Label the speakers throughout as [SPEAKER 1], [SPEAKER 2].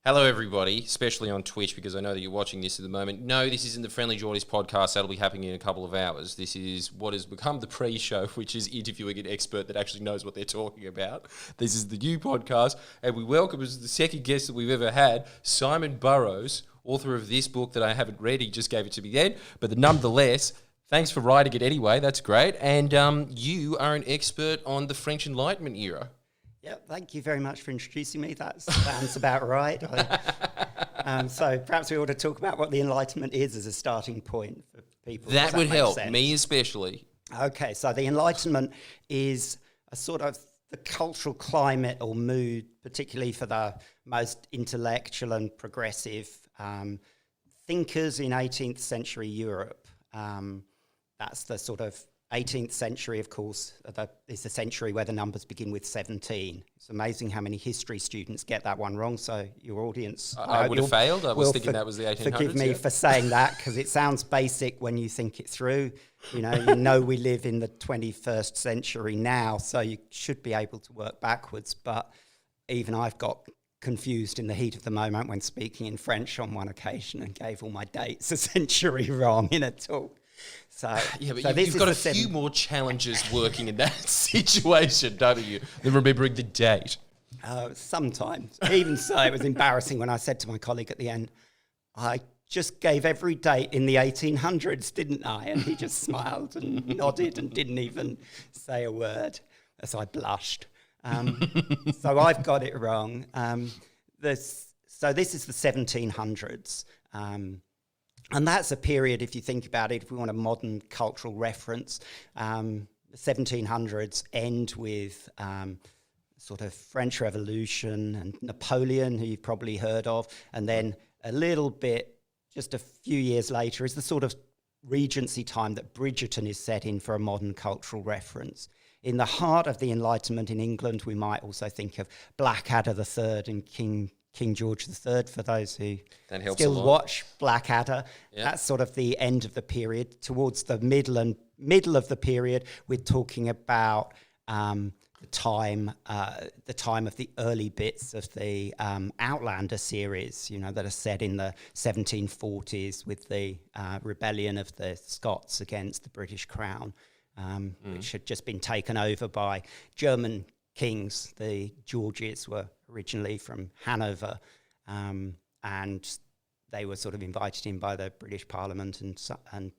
[SPEAKER 1] Hello, everybody, especially on Twitch, because I know that you're watching this at the moment. No, this isn't the Friendly Geordies podcast. That'll be happening in a couple of hours. This is what has become the pre-show, which is interviewing an expert that actually knows what they're talking about. This is the new podcast, and we welcome as the second guest that we've ever had, Simon Burrows, author of this book that I haven't read. He just gave it to me then, but nonetheless, thanks for writing it anyway. That's great. And you are an expert on the French Enlightenment era.
[SPEAKER 2] Yeah, thank you very much for introducing me. That sounds about right. So perhaps we ought to talk about what the Enlightenment is as a starting point for people.
[SPEAKER 1] That would help, me especially.
[SPEAKER 2] Okay, so the Enlightenment is a sort of the cultural climate or mood, particularly for the most intellectual and progressive thinkers in 18th century Europe. That's the sort of 18th century, of course, is the century where the numbers begin with 17. It's amazing how many history students get that one wrong. So your audience...
[SPEAKER 1] I would have failed. I was thinking that was the 1800s.
[SPEAKER 2] Forgive me for saying that, because it sounds basic when you think it through. You know we live in the 21st century now, so you should be able to work backwards. But even I've got confused in the heat of the moment when speaking in French on one occasion and gave all my dates a century wrong in a talk. So
[SPEAKER 1] you've got a few more challenges working in that situation, don't you, than remembering the date.
[SPEAKER 2] Sometimes. Even so, it was embarrassing when I said to my colleague at the end, I just gave every date in the 1800s, didn't I? And he just smiled and nodded and didn't even say a word as I blushed. So I've got it wrong. So this is the 1700s. And that's a period, if you think about it, if we want a modern cultural reference, the 1700s end with sort of French Revolution and Napoleon, who you've probably heard of, and then a little bit, just a few years later, is the sort of Regency time that Bridgerton is set in for a modern cultural reference. In the heart of the Enlightenment in England, we might also think of Blackadder III and King George III, for those who still watch Blackadder. Yeah. That's sort of the end of the period. Towards the middle of the period, we're talking about the time of the early bits of the Outlander series, that are set in the 1740s with the rebellion of the Scots against the British Crown, which had just been taken over by German kings. The Georges were originally from Hanover, and they were sort of invited in by the British Parliament, and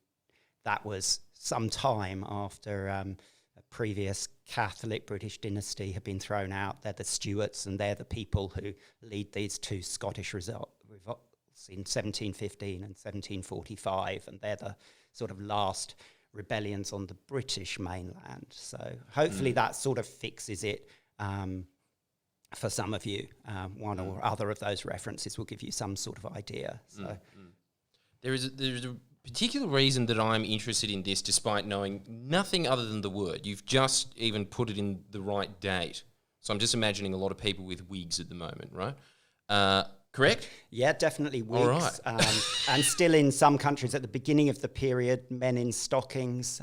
[SPEAKER 2] that was some time after a previous Catholic British dynasty had been thrown out. They're the Stuarts, and they're the people who lead these two Scottish revolts in 1715 and 1745, and they're the sort of last rebellions on the British mainland. So hopefully that sort of fixes it for some of you. One or other of those references will give you some sort of idea. So
[SPEAKER 1] There is a particular reason that I'm interested in this, despite knowing nothing other than the word. You've just even put it in the right date. So I'm just imagining a lot of people with wigs at the moment, right? Correct?
[SPEAKER 2] Yeah, definitely wigs.
[SPEAKER 1] All right.
[SPEAKER 2] And still in some countries at the beginning of the period, men in stockings.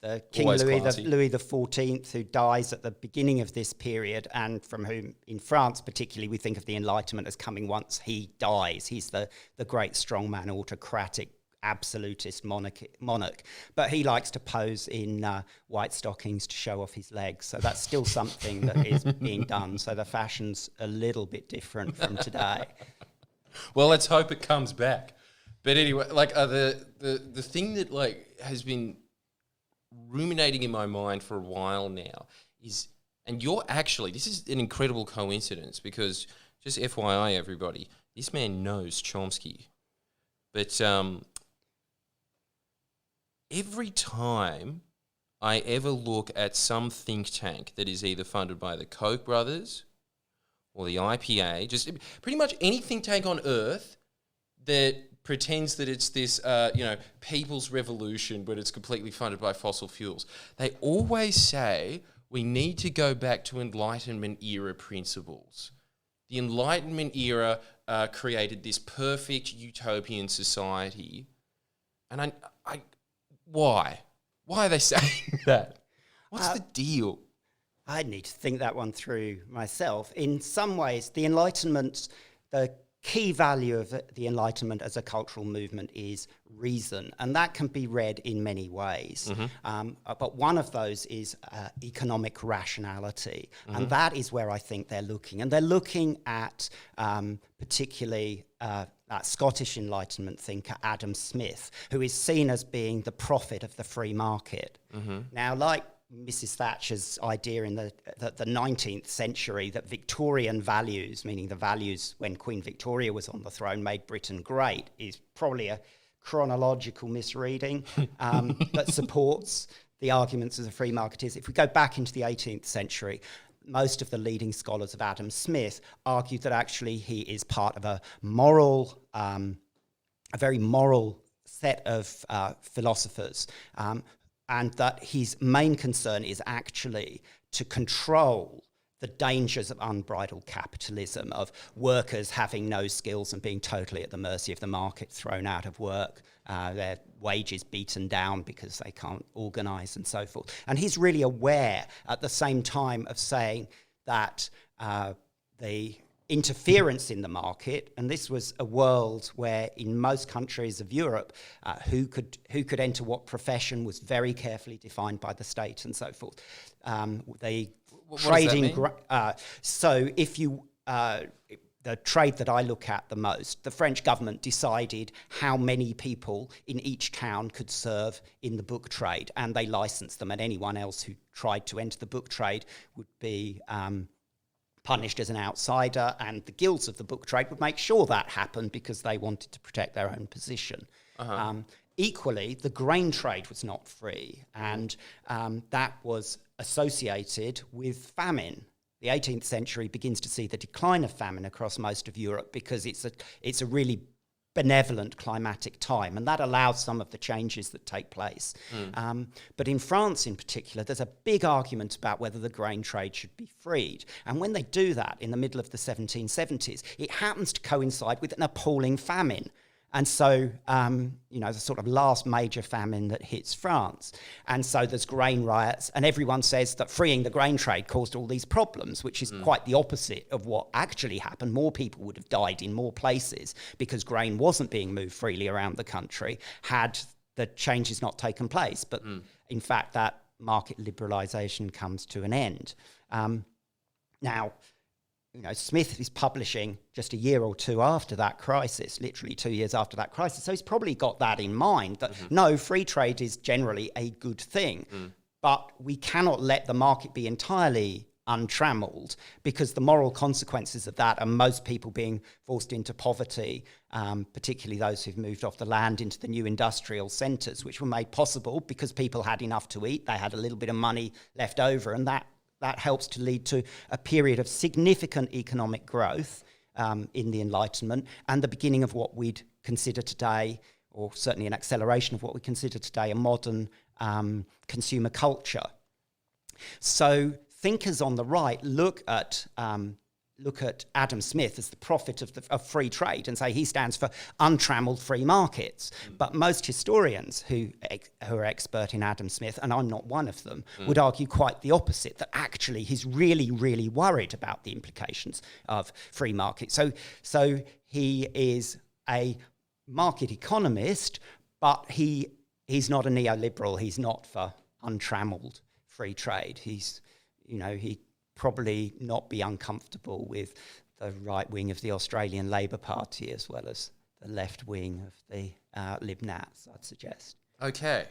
[SPEAKER 2] The King Louis XIV, who dies at the beginning of this period, and from whom, in France particularly, we think of the Enlightenment as coming once he dies. He's the great strongman, autocratic, absolutist monarch. But he likes to pose in white stockings to show off his legs. So that's still something that is being done. So the fashion's a little bit different from today.
[SPEAKER 1] Well, let's hope it comes back. But anyway, the thing that has been ruminating in my mind for a while now is, and this is an incredible coincidence, because just FYI everybody, this man knows Chomsky. But every time I ever look at some think tank that is either funded by the Koch brothers or the IPA, just pretty much any think tank on earth that pretends that it's this, people's revolution, but it's completely funded by fossil fuels. They always say we need to go back to Enlightenment era principles. The Enlightenment era created this perfect utopian society, and why? Why are they saying that? What's the deal?
[SPEAKER 2] I need to think that one through myself. In some ways, the Enlightenment the key value of the Enlightenment as a cultural movement is reason, and that can be read in many ways. But one of those is economic rationality, and that is where I think they're looking. And they're looking at particularly that Scottish Enlightenment thinker Adam Smith, who is seen as being the prophet of the free market. Now, like Mrs. Thatcher's idea in the 19th century that Victorian values, meaning the values when Queen Victoria was on the throne, made Britain great, is probably a chronological misreading that supports the arguments of the free marketeers. If we go back into the 18th century, most of the leading scholars of Adam Smith argued that actually he is part of a very moral set of philosophers, and that his main concern is actually to control the dangers of unbridled capitalism, of workers having no skills and being totally at the mercy of the market, thrown out of work, their wages beaten down because they can't organise and so forth. And he's really aware at the same time of saying that the interference in the market, and this was a world where in most countries of Europe, who could enter what profession was very carefully defined by the state and so forth.
[SPEAKER 1] What trading.
[SPEAKER 2] So if you the trade that I look at the most, the French government decided how many people in each town could serve in the book trade, and they licensed them, and anyone else who tried to enter the book trade would be punished as an outsider, and the guilds of the book trade would make sure that happened because they wanted to protect their own position. Equally, the grain trade was not free, and that was associated with famine. The 18th century begins to see the decline of famine across most of Europe because it's a really benevolent climatic time, and that allows some of the changes that take place. But in France in particular, there's a big argument about whether the grain trade should be freed. And when they do that in the middle of the 1770s, it happens to coincide with an appalling famine. And so, the sort of last major famine that hits France. And so there's grain riots, and everyone says that freeing the grain trade caused all these problems, which is quite the opposite of what actually happened. More people would have died in more places because grain wasn't being moved freely around the country had the changes not taken place. But in fact, that market liberalisation comes to an end. Now, Smith is publishing just a year or two after that crisis, literally 2 years after that crisis. So he's probably got that in mind, that no, free trade is generally a good thing. But we cannot let the market be entirely untrammeled, because the moral consequences of that are most people being forced into poverty, particularly those who've moved off the land into the new industrial centres, which were made possible because people had enough to eat, they had a little bit of money left over, and that helps to lead to a period of significant economic growth in the Enlightenment, and the beginning of what we'd consider today, or certainly an acceleration of what we consider today, a modern consumer culture. So thinkers on the right look at Adam Smith as the prophet of free trade and say he stands for untrammeled free markets. But most historians who are expert in Adam Smith, and I'm not one of them, would argue quite the opposite, that actually he's really, really worried about the implications of free market. So he is a market economist, but he's not a neoliberal. He's not for untrammeled free trade. He'd probably not be uncomfortable with the right wing of the Australian Labor Party as well as the left wing of the Lib Nats, I'd suggest.
[SPEAKER 1] Okay.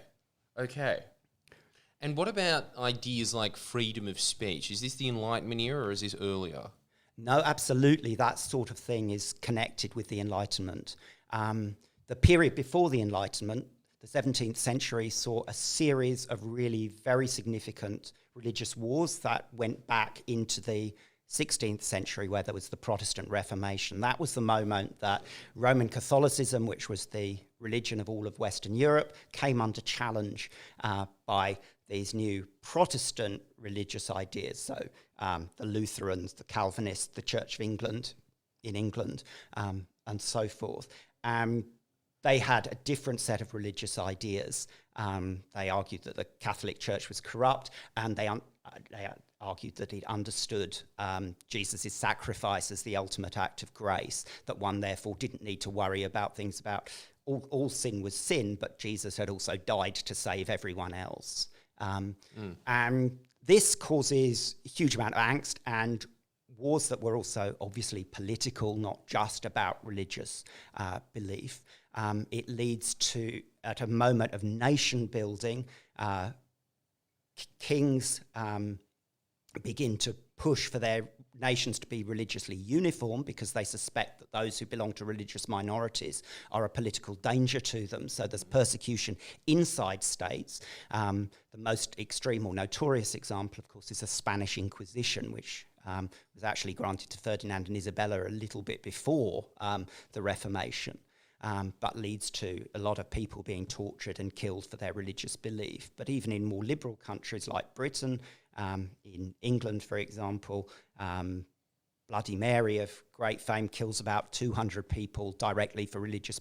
[SPEAKER 1] And what about ideas like freedom of speech? Is this the Enlightenment era or is this earlier?
[SPEAKER 2] No, absolutely. That sort of thing is connected with the Enlightenment. The period before the Enlightenment, the 17th century, saw a series of really very significant religious wars that went back into the 16th century, where there was the Protestant Reformation. That was the moment that Roman Catholicism, which was the religion of all of Western Europe, came under challenge by these new Protestant religious ideas. So the Lutherans, the Calvinists, the Church of England in England, and so forth. They had a different set of religious ideas. They argued that the Catholic Church was corrupt, and they they argued that he'd understood Jesus' sacrifice as the ultimate act of grace, that one therefore didn't need to worry about things about all sin was sin, but Jesus had also died to save everyone else. And this causes a huge amount of angst and wars that were also obviously political, not just about religious belief. It leads to, at a moment of nation building, kings begin to push for their nations to be religiously uniform because they suspect that those who belong to religious minorities are a political danger to them. So there's persecution inside states. The most extreme or notorious example, of course, is the Spanish Inquisition, which was actually granted to Ferdinand and Isabella a little bit before the Reformation. But leads to a lot of people being tortured and killed for their religious belief. But even in more liberal countries like Britain, in England, for example, Bloody Mary of great fame kills about 200 people directly for religious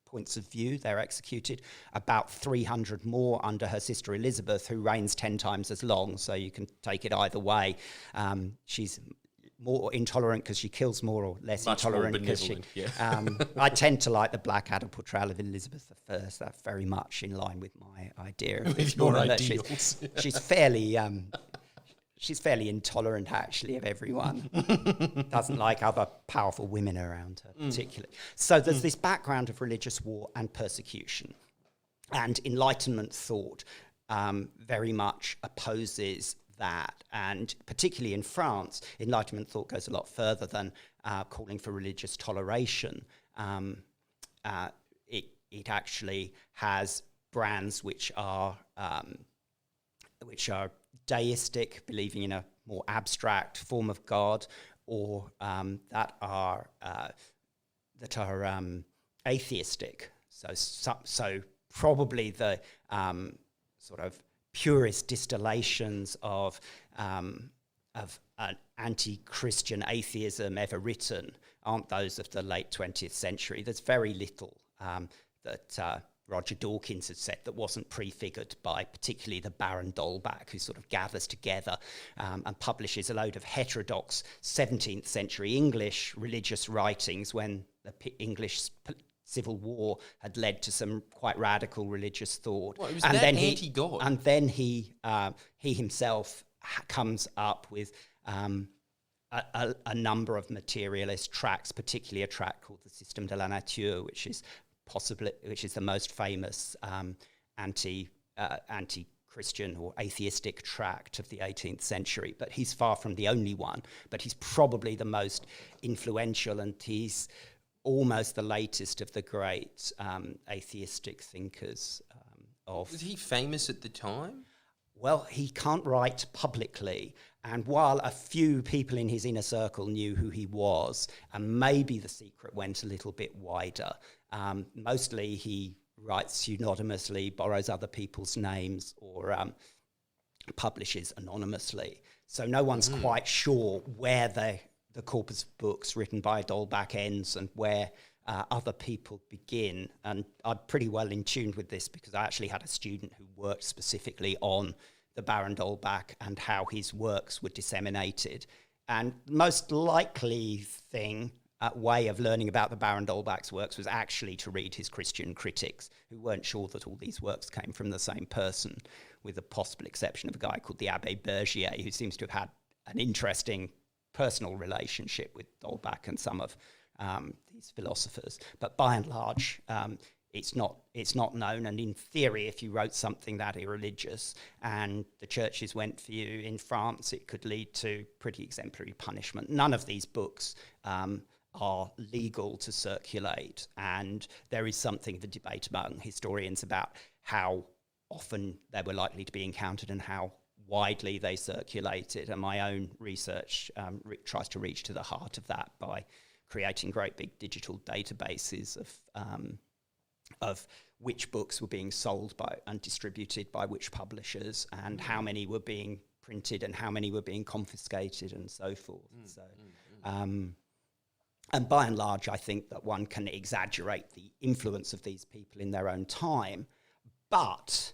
[SPEAKER 2] points of view. They're executed. About 300 more under her sister Elizabeth, who reigns 10 times as long, so you can take it either way. She's more intolerant because she kills more, or less
[SPEAKER 1] Much
[SPEAKER 2] intolerant
[SPEAKER 1] more
[SPEAKER 2] because she...
[SPEAKER 1] yeah.
[SPEAKER 2] I tend to like the Blackadder portrayal of Elizabeth I. That's very much in line with my idea of
[SPEAKER 1] With your ideals.
[SPEAKER 2] She's fairly intolerant, actually, of everyone. Doesn't like other powerful women around her, particularly. So there's this background of religious war and persecution. And Enlightenment thought very much opposes that, and particularly in France, Enlightenment thought goes a lot further than calling for religious toleration. It actually has brands which are deistic, believing in a more abstract form of God, or that are atheistic. So probably the sort of purest distillations of an anti-Christian atheism ever written aren't those of the late 20th century. There's very little that Roger Dawkins had said that wasn't prefigured by particularly the Baron d'Holbach, who sort of gathers together and publishes a load of heterodox 17th century English religious writings when the English Civil War had led to some quite radical religious thought.
[SPEAKER 1] Well, it was anti-God.
[SPEAKER 2] And then he himself comes up with a number of materialist tracts, particularly a tract called the Système de la Nature, which is the most famous anti-Christian or atheistic tract of the 18th century. But he's far from the only one. But he's probably the most influential, and he's almost the latest of the great atheistic thinkers of...
[SPEAKER 1] Was he famous at the time?
[SPEAKER 2] Well, he can't write publicly, and while a few people in his inner circle knew who he was, and maybe the secret went a little bit wider, mostly he writes pseudonymously, borrows other people's names, or publishes anonymously. So no one's quite sure where the corpus of books written by d'Holbach ends and where other people begin. And I'm pretty well in tune with this because I actually had a student who worked specifically on the Baron d'Holbach and how his works were disseminated. And the most likely way of learning about the Baron d'Holbach's works was actually to read his Christian critics, who weren't sure that all these works came from the same person, with the possible exception of a guy called the Abbé Bergier, who seems to have had an interesting personal relationship with d'Holbach and some of these philosophers. But by and large, it's not known. And in theory, if you wrote something that irreligious and the churches went for you in France, it could lead to pretty exemplary punishment. None of these books are legal to circulate, and there is something of a debate among historians about how often they were likely to be encountered and how widely they circulated. And my own research tries to reach to the heart of that by creating great big digital databases of which books were being sold by and distributed by which publishers, and how many were being printed and how many were being confiscated and so forth. And by and large, I think that one can exaggerate the influence of these people in their own time, but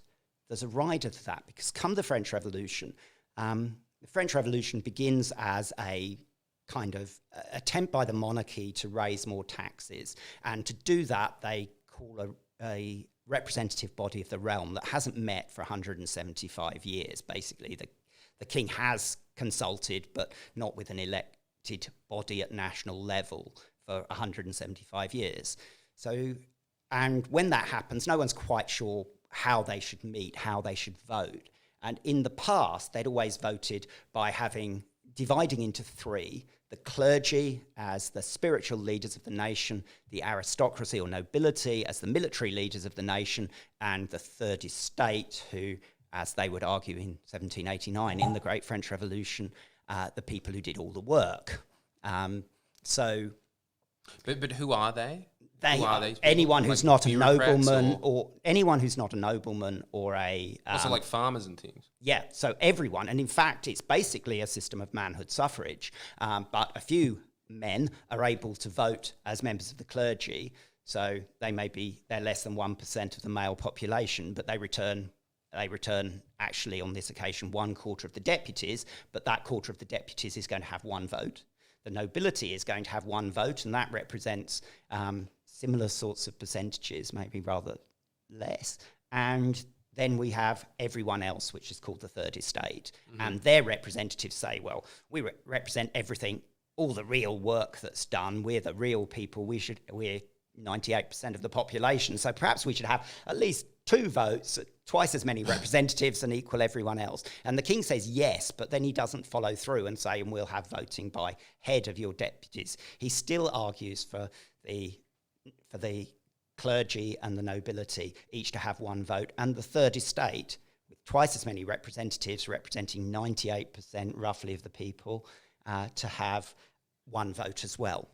[SPEAKER 2] there's a rider to that, because come the French Revolution, the French Revolution begins as a kind of attempt by the monarchy to raise more taxes. And to do that, they call a representative body of the realm that hasn't met for 175 years. Basically, the king has consulted, but not with an elected body at national level for 175 years. So, and when that happens, no one's quite sure how they should meet, how they should vote. And in the past, they'd always voted by dividing into three: the clergy as the spiritual leaders of the nation, the aristocracy or nobility as the military leaders of the nation, and the third estate, who, as they would argue in 1789 in the Great French Revolution, the people who did all the work.
[SPEAKER 1] But who are they?
[SPEAKER 2] They
[SPEAKER 1] who are
[SPEAKER 2] are
[SPEAKER 1] these people?
[SPEAKER 2] anyone who's not a
[SPEAKER 1] bureaucrats
[SPEAKER 2] nobleman or anyone who's not a nobleman or a...
[SPEAKER 1] also like farmers and things.
[SPEAKER 2] Yeah, so everyone. And in fact, it's basically a system of manhood suffrage. But a few men are able to vote as members of the clergy. So they're less than 1% of the male population, but they return actually on this occasion 1/4 of the deputies, but that quarter of the deputies is going to have one vote. The nobility is going to have one vote, and that represents similar sorts of percentages, maybe rather less. And then we have everyone else, which is called the third estate. Mm-hmm. And their representatives say, well, we represent everything, all the real work that's done. We're the real people. We're 98% of the population. So perhaps we should have at least 2 votes, twice as many representatives, and equal everyone else. And the king says yes, but then he doesn't follow through and say, and we'll have voting by head of your deputies. He still argues for the clergy and the nobility each to have one vote, and the third estate, with twice as many representatives representing 98% roughly of the people, to have one vote as well.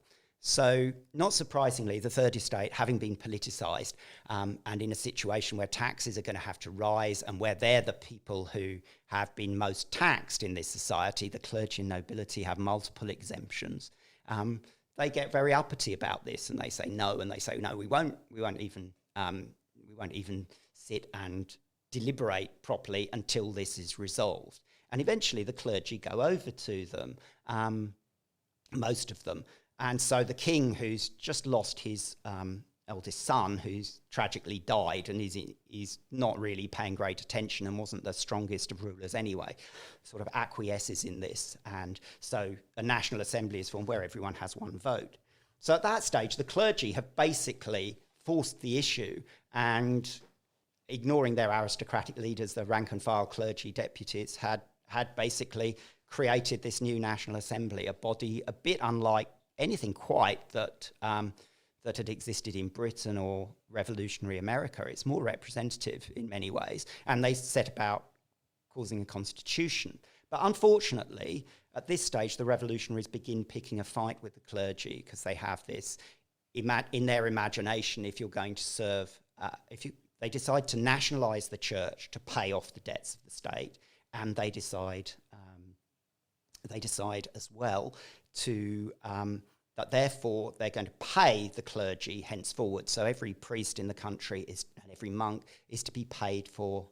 [SPEAKER 2] So, not surprisingly, the third estate, having been politicised and in a situation where taxes are going to have to rise and where they're the people who have been most taxed in this society, the clergy and nobility have multiple exemptions. They get very uppity about this, and they say no, we won't even sit and deliberate properly until this is resolved. And eventually the clergy go over to them, most of them. And so the king, who's just lost his eldest son, who's tragically died, and he's not really paying great attention and wasn't the strongest of rulers anyway, sort of acquiesces in this. And so a national assembly is formed where everyone has one vote. So at that stage, the clergy have basically forced the issue, and ignoring their aristocratic leaders, the rank and file clergy deputies had basically created this new national assembly, a body a bit unlike anything quite that had existed in Britain or revolutionary America. It's more representative in many ways, and they set about causing a constitution. But unfortunately, at this stage, the revolutionaries begin picking a fight with the clergy, because they have this, in their imagination, if you're going to serve, they decide to nationalise the church to pay off the debts of the state, and they decide as well to that therefore they're going to pay the clergy henceforward. So every priest in the country and every monk is to be paid for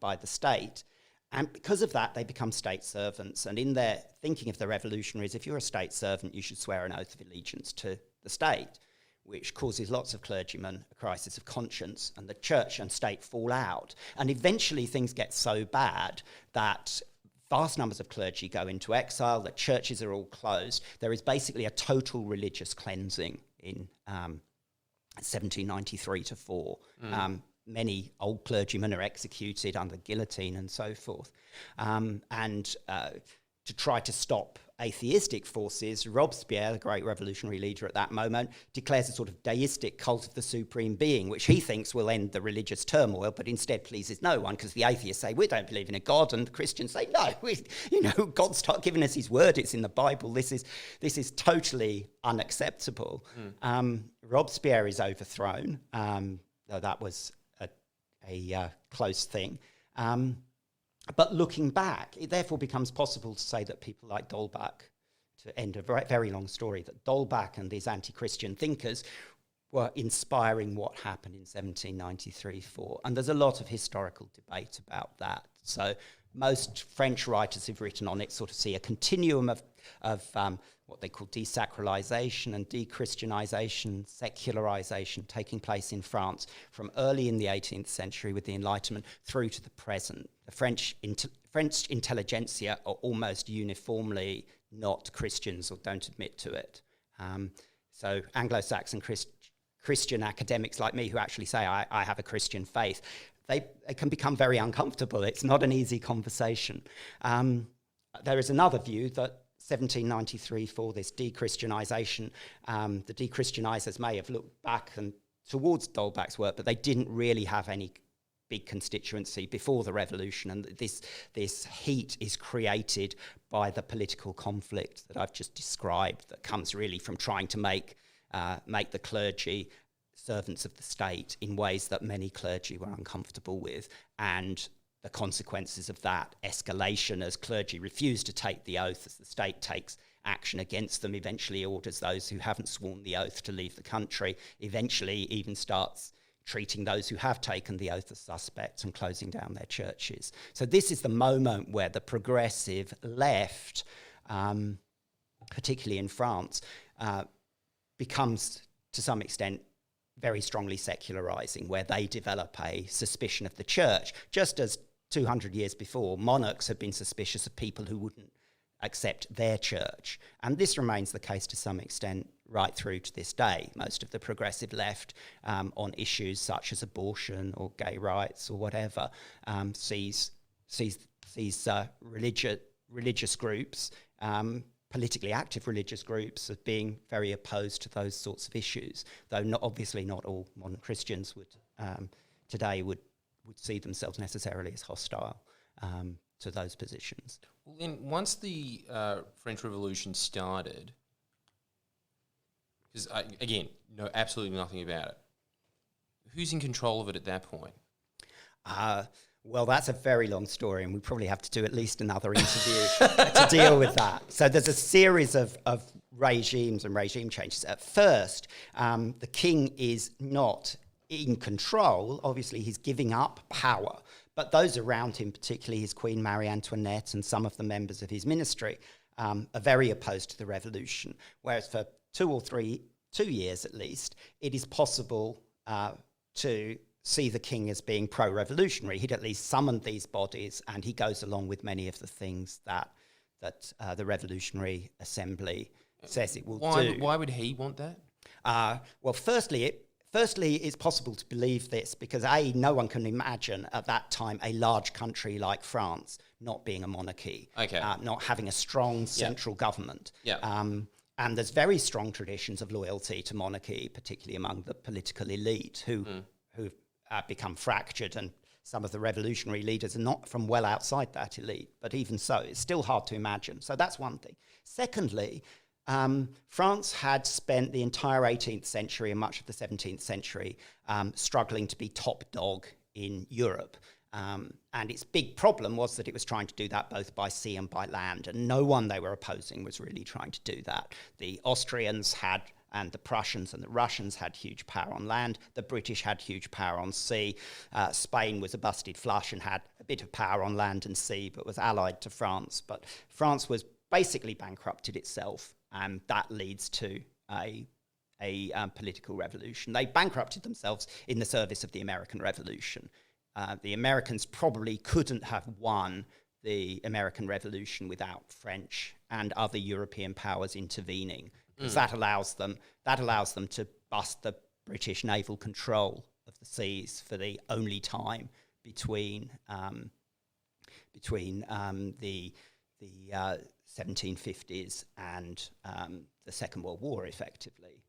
[SPEAKER 2] by the state. And because of that, they become state servants. And in their thinking of the revolutionaries, if you're a state servant, you should swear an oath of allegiance to the state, which causes lots of clergymen a crisis of conscience, and the church and state fall out. And eventually things get so bad that vast numbers of clergy go into exile, the churches are all closed. There is basically a total religious cleansing in 1793 to 4. Many old clergymen are executed under guillotine and so forth. To try to stop atheistic forces, Robespierre, the great revolutionary leader at that moment, declares a sort of deistic cult of the supreme being, which he thinks will end the religious turmoil, but instead pleases no one, because the atheists say, we don't believe in a God, and the Christians say, no, God's given us his word, it's in the Bible, this is totally unacceptable. Robespierre is overthrown, though that was a close thing. But looking back, it therefore becomes possible to say that people like D'Holbach, to end a very long story, that D'Holbach and these anti-Christian thinkers were inspiring what happened in 1793-4. And there's a lot of historical debate about that. So most French writers who've written on it sort of see a continuum of what they call desacralization and dechristianization, secularization taking place in France from early in the 18th century with the Enlightenment through to the present. The French intelligentsia are almost uniformly not Christians or don't admit to it. So Anglo-Saxon Christian academics like me who actually say, I have a Christian faith, they can become very uncomfortable. It's not an easy conversation. There is another view that 1793, for this dechristianization, the dechristianizers may have looked back and towards D'Holbach's work, but they didn't really have any big constituency before the revolution, and this heat is created by the political conflict that I've just described that comes really from trying to make the clergy servants of the state in ways that many clergy were uncomfortable with, and the consequences of that escalation as clergy refuse to take the oath, as the state takes action against them, eventually orders those who haven't sworn the oath to leave the country, eventually even starts treating those who have taken the oath as suspects and closing down their churches. So this is the moment where the progressive left, particularly in France, becomes to some extent very strongly secularizing, where they develop a suspicion of the church, just as 200 years before, monarchs had been suspicious of people who wouldn't accept their church. And this remains the case to some extent right through to this day. Most of the progressive left on issues such as abortion or gay rights or whatever sees religious groups, politically active religious groups, as being very opposed to those sorts of issues, though obviously not all modern Christians would see themselves necessarily as hostile to those positions.
[SPEAKER 1] Well, then, once the French Revolution started, because I, again, know absolutely nothing about it, who's in control of it at that point?
[SPEAKER 2] Well, that's a very long story, and we probably have to do at least another interview to deal with that. So there's a series of regimes and regime changes. At first, the king is not in control. Obviously, he's giving up power. But those around him, particularly his Queen Marie Antoinette and some of the members of his ministry, are very opposed to the revolution. Whereas for 2 years at least, it is possible to see the king as being pro-revolutionary. He'd at least summoned these bodies, and he goes along with many of the things that the Revolutionary Assembly says it will do.
[SPEAKER 1] Why would he want that?
[SPEAKER 2] Well, firstly, it's possible to believe this because, no one can imagine at that time a large country like France not being a monarchy, not having a strong central government. And there's very strong traditions of loyalty to monarchy, particularly among the political elite who've become fractured, and some of the revolutionary leaders are not from well outside that elite. But even so, it's still hard to imagine. So that's one thing. Secondly, France had spent the entire 18th century and much of the 17th century struggling to be top dog in Europe. And its big problem was that it was trying to do that both by sea and by land, and no one they were opposing was really trying to do that. The Austrians had, and the Prussians and the Russians had huge power on land. The British had huge power on sea. Spain was a busted flush and had a bit of power on land and sea, but was allied to France. But France was basically bankrupted itself, and that leads to a political revolution. They bankrupted themselves in the service of the American Revolution. The Americans probably couldn't have won the American Revolution without French and other European powers intervening, because that allows them to bust the British naval control of the seas for the only time between the 1750s and the Second World War, effectively.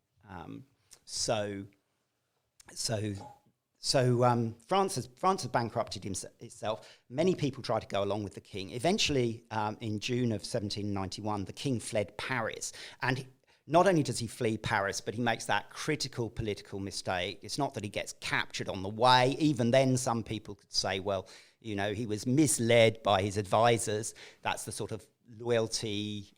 [SPEAKER 2] France has bankrupted itself. Many people try to go along with the king. Eventually, in June of 1791, the king fled Paris. And not only does he flee Paris, but he makes that critical political mistake. It's not that he gets captured on the way. Even then, some people could say, well, he was misled by his advisors. That's the sort of loyalty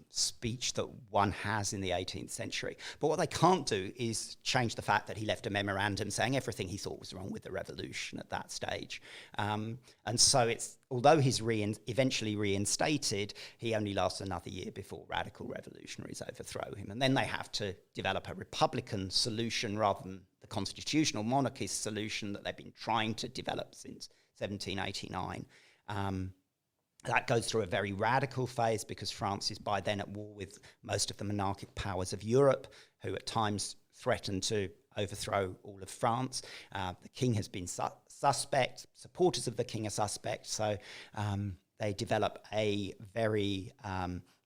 [SPEAKER 2] speech that one has in the 18th century. But what they can't do is change the fact that he left a memorandum saying everything he thought was wrong with the revolution at that stage. And so although he's eventually reinstated, he only lasts another year before radical revolutionaries overthrow him. And then they have to develop a republican solution rather than the constitutional monarchist solution that they've been trying to develop since 1789. That goes through a very radical phase because France is by then at war with most of the monarchic powers of Europe, who at times threaten to overthrow all of France. The king has been suspect. Supporters of the king are suspect. So they develop a very,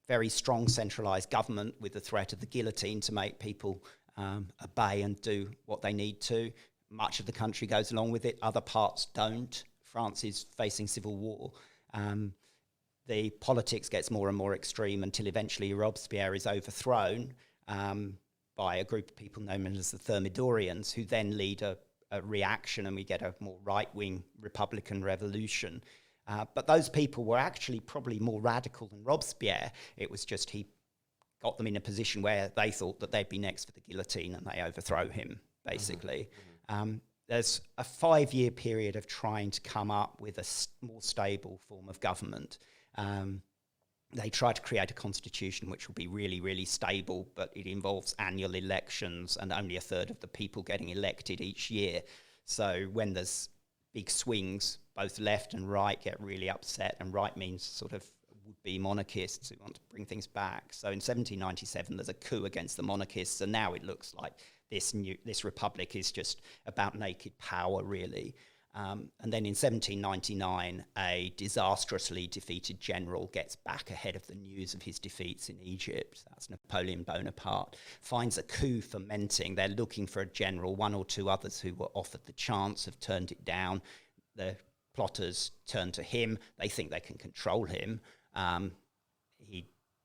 [SPEAKER 2] very strong centralised government with the threat of the guillotine to make people obey and do what they need to. Much of the country goes along with it. Other parts don't. France is facing civil war. The politics gets more and more extreme until eventually Robespierre is overthrown by a group of people known as the Thermidorians, who then lead a reaction, and we get a more right-wing Republican revolution. But those people were actually probably more radical than Robespierre. It was just he got them in a position where they thought that they'd be next for the guillotine, and they overthrow him, basically. There's a 5-year period of trying to come up with a more stable form of government. They try to create a constitution which will be really, really stable, but it involves annual elections and only a third of the people getting elected each year. So when there's big swings, both left and right get really upset, and right means sort of would-be monarchists who want to bring things back. So in 1797, there's a coup against the monarchists, and now it looks like this republic is just about naked power, really. And then in 1799, a disastrously defeated general gets back ahead of the news of his defeats in Egypt. That's Napoleon Bonaparte. Finds a coup fermenting. They're looking for a general. One or two others who were offered the chance have turned it down. The plotters turn to him. They think they can control him.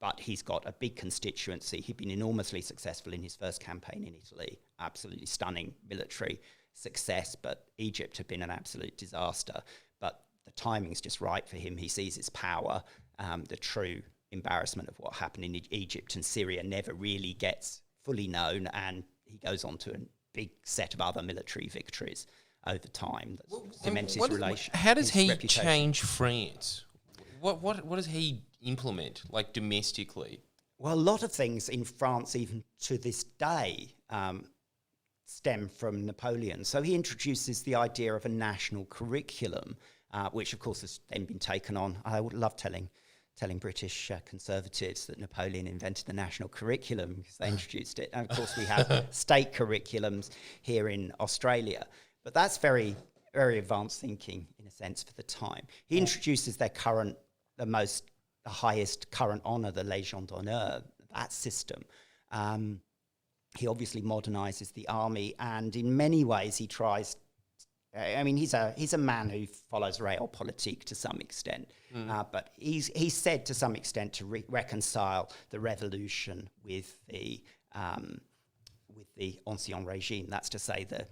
[SPEAKER 2] But he's got a big constituency. He'd been enormously successful in his first campaign in Italy. Absolutely stunning military success, but Egypt had been an absolute disaster. But the timing's just right for him. He sees his power. The true embarrassment of what happened in Egypt and Syria never really gets fully known, and he goes on to a big set of other military victories over time that cements his relation.
[SPEAKER 1] How does he change France? What does he implement, like domestically?
[SPEAKER 2] Well, a lot of things in France, even to this day, stem from Napoleon. So he introduces the idea of a national curriculum, which of course has then been taken on. I would love telling British conservatives that Napoleon invented the national curriculum because they introduced it. And of course we have state curriculums here in Australia. But that's very, very advanced thinking in a sense for the time. He introduces the highest current honour, the Légion d'honneur, that system. He obviously modernises the army, and in many ways he tries. I mean, he's a man who follows realpolitik to some extent, but he's said to some extent to reconcile the revolution with the ancien regime. That's to say, the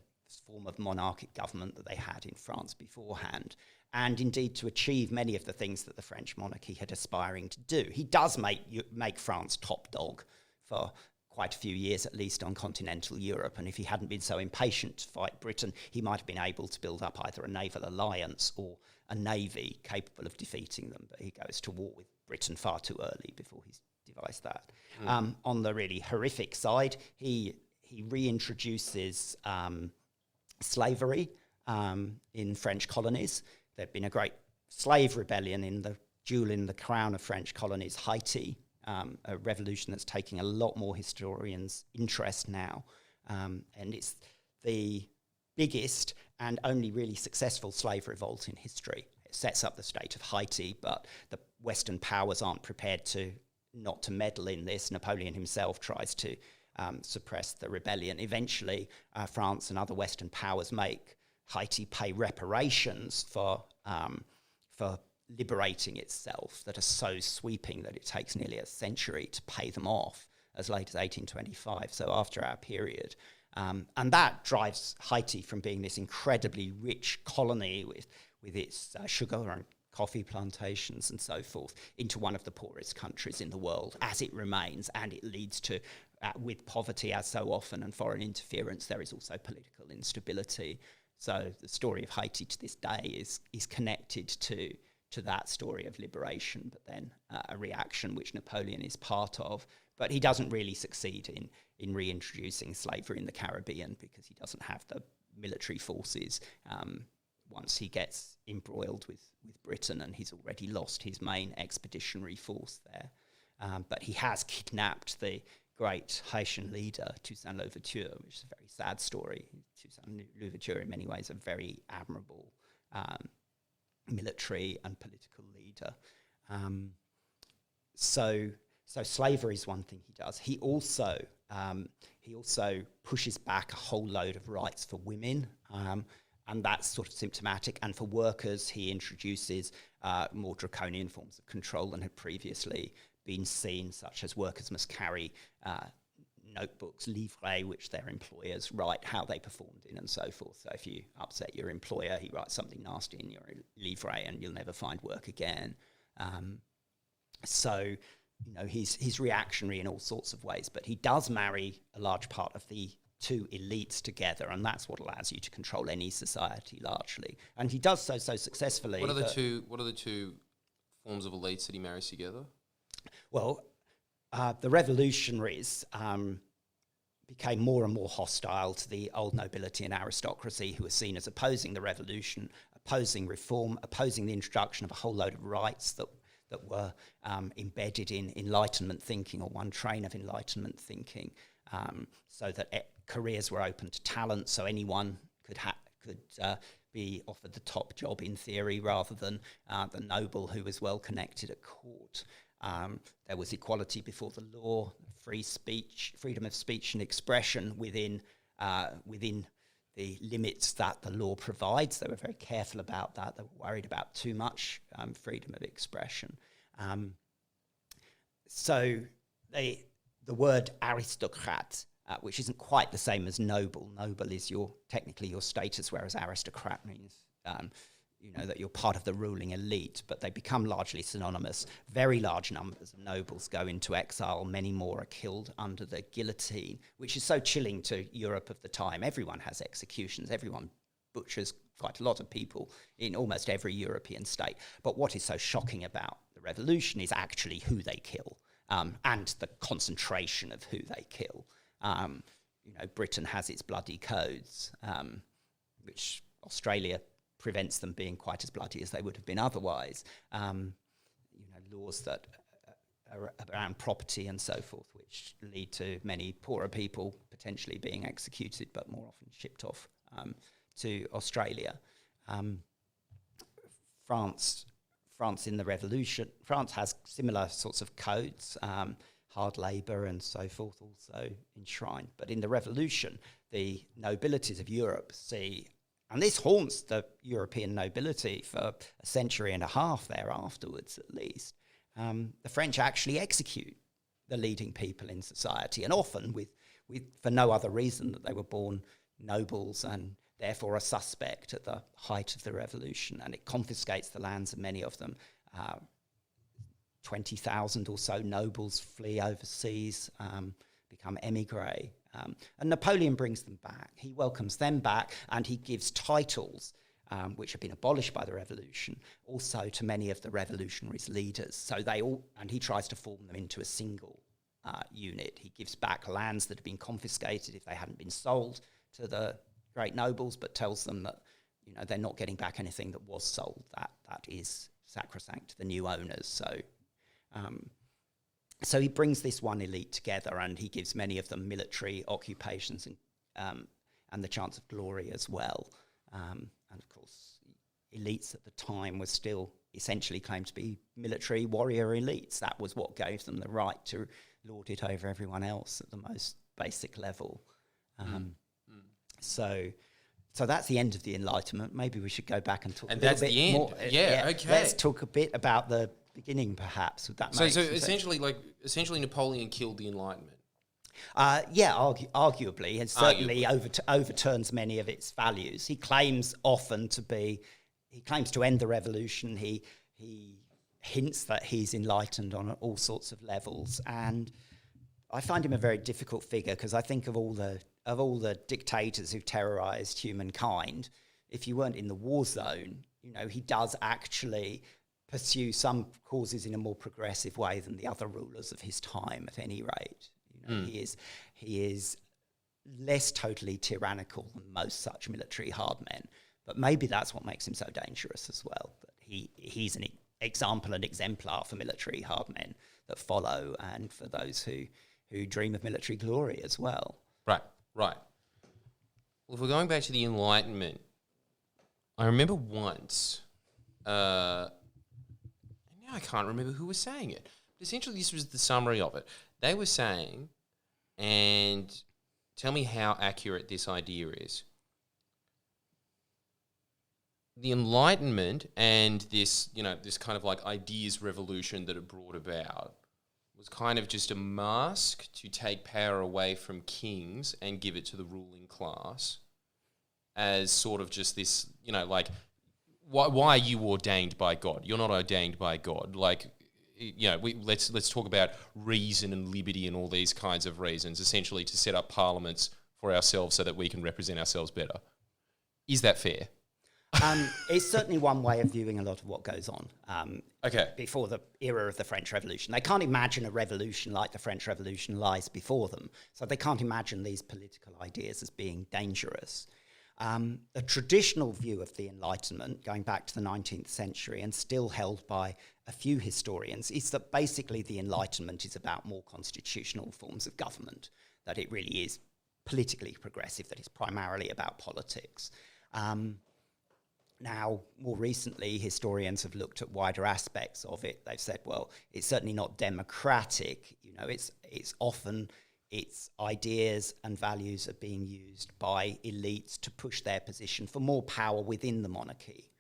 [SPEAKER 2] form of monarchic government that they had in France beforehand, and indeed to achieve many of the things that the French monarchy had aspiring to do. He does make France top dog for quite a few years at least on continental Europe, and if he hadn't been so impatient to fight Britain, he might have been able to build up either a naval alliance or a navy capable of defeating them, but he goes to war with Britain far too early before he's devised that. On the really horrific side, he reintroduces slavery in French colonies. There'd been a great slave rebellion in the jewel in the crown of French colonies, Haiti, a revolution that's taking a lot more historians' interest now. And it's the biggest and only really successful slave revolt in history. It sets up the state of Haiti, but the Western powers aren't prepared not to meddle in this. Napoleon himself tries to suppress the rebellion. Eventually, France and other Western powers make Haiti pay reparations for liberating itself that are so sweeping that it takes nearly a century to pay them off, as late as 1825, so after our period. And that drives Haiti from being this incredibly rich colony with its sugar and coffee plantations and so forth, into one of the poorest countries in the world, as it remains, and it leads to, with poverty as so often and foreign interference, there is also political instability. So the story of Haiti to this day is connected to that story of liberation, but then a reaction which Napoleon is part of. But he doesn't really succeed in reintroducing slavery in the Caribbean because he doesn't have the military forces once he gets embroiled with Britain, and he's already lost his main expeditionary force there. But he has kidnapped the great Haitian leader, Toussaint Louverture, which is a very sad story. Toussaint Louverture, in many ways, a very admirable military and political leader. So slavery is one thing he does. He also pushes back a whole load of rights for women, and that's sort of symptomatic. And for workers, he introduces more draconian forms of control than had previously been seen, such as workers must carry notebooks, livrets, which their employers write how they performed in and so forth. So if you upset your employer, he writes something nasty in your livret and you'll never find work again. So, you know, he's reactionary in all sorts of ways, but he does marry a large part of the two elites together, and that's what allows you to control any society largely. And he does so successfully.
[SPEAKER 1] What are the two forms of elites that he marries together?
[SPEAKER 2] Well, the revolutionaries became more and more hostile to the old nobility and aristocracy, who were seen as opposing the revolution, opposing reform, opposing the introduction of a whole load of rights that were embedded in Enlightenment thinking, or one train of Enlightenment thinking, so that careers were open to talent, so anyone could be offered the top job in theory, rather than the noble who was well connected at court. There was equality before the law, free speech, freedom of speech and expression within the limits that the law provides. They were very careful about that. They were worried about too much freedom of expression. So the word aristocrat, which isn't quite the same as noble. Noble is technically your status, whereas aristocrat means that you're part of the ruling elite, but they become largely synonymous. Very large numbers of nobles go into exile. Many more are killed under the guillotine, which is so chilling to Europe of the time. Everyone has executions. Everyone butchers quite a lot of people in almost every European state. But what is so shocking about the revolution is actually who they kill, and the concentration of who they kill. Britain has its bloody codes, which Australia prevents them being quite as bloody as they would have been otherwise. Laws that are around property and so forth, which lead to many poorer people potentially being executed, but more often shipped off to Australia. France in the revolution, France has similar sorts of codes, hard labour and so forth also enshrined. But in the revolution, the nobilities of Europe see, and this haunts the European nobility for a century and a half there afterwards at least, the French actually execute the leading people in society, and often with for no other reason that they were born nobles and therefore a suspect at the height of the revolution, and it confiscates the lands of many of them. 20,000 or so nobles flee overseas, become émigrés. And Napoleon brings them back. He welcomes them back, and he gives titles, which have been abolished by the revolution, also to many of the revolutionaries' leaders. So and he tries to form them into a single unit. He gives back lands that have been confiscated if they hadn't been sold to the great nobles, but tells them that they're not getting back anything that was sold. That is sacrosanct to the new owners. So he brings this one elite together, and he gives many of them military occupations and the chance of glory as well. And of course, elites at the time were still essentially claimed to be military warrior elites. That was what gave them the right to lord it over everyone else at the most basic level. So that's the end of the Enlightenment. Maybe we should go back and talk a little bit more.
[SPEAKER 1] Yeah, okay.
[SPEAKER 2] Let's talk a bit about the beginning, perhaps. Would that make
[SPEAKER 1] so
[SPEAKER 2] sense?
[SPEAKER 1] essentially Napoleon killed the Enlightenment.
[SPEAKER 2] Arguably, and certainly overturns many of its values. He claims to end the revolution. He He hints that he's enlightened on all sorts of levels, and I find him a very difficult figure because I think of all the dictators who terrorized humankind. If you weren't in the war zone, he does actually pursue some causes in a more progressive way than the other rulers of his time. At any rate, he is less totally tyrannical than most such military hard men. But maybe that's what makes him so dangerous as well. That he's an example and exemplar for military hard men that follow, and for those who dream of military glory as well.
[SPEAKER 1] Right. Well, if we're going back to the Enlightenment, I remember once, now I can't remember who was saying it, but essentially this was the summary of it. They were saying, and tell me how accurate this idea is, the Enlightenment and this, this kind of like ideas revolution that it brought about was kind of just a mask to take power away from kings and give it to the ruling class as sort of just this, why are you ordained by God? You're not ordained by God. Let's talk about reason and liberty and all these kinds of reasons, essentially to set up parliaments for ourselves so that we can represent ourselves better. Is that fair?
[SPEAKER 2] It's certainly one way of viewing a lot of what goes on before the era of the French Revolution. They can't imagine a revolution like the French Revolution lies before them, so they can't imagine these political ideas as being dangerous. A traditional view of the Enlightenment, going back to the 19th century and still held by a few historians, is that basically the Enlightenment is about more constitutional forms of government, that it really is politically progressive, that it's primarily about politics. Now, more recently, historians have looked at wider aspects of it. They've said, well, it's certainly not democratic. It's often its ideas and values are being used by elites to push their position for more power within the monarchy.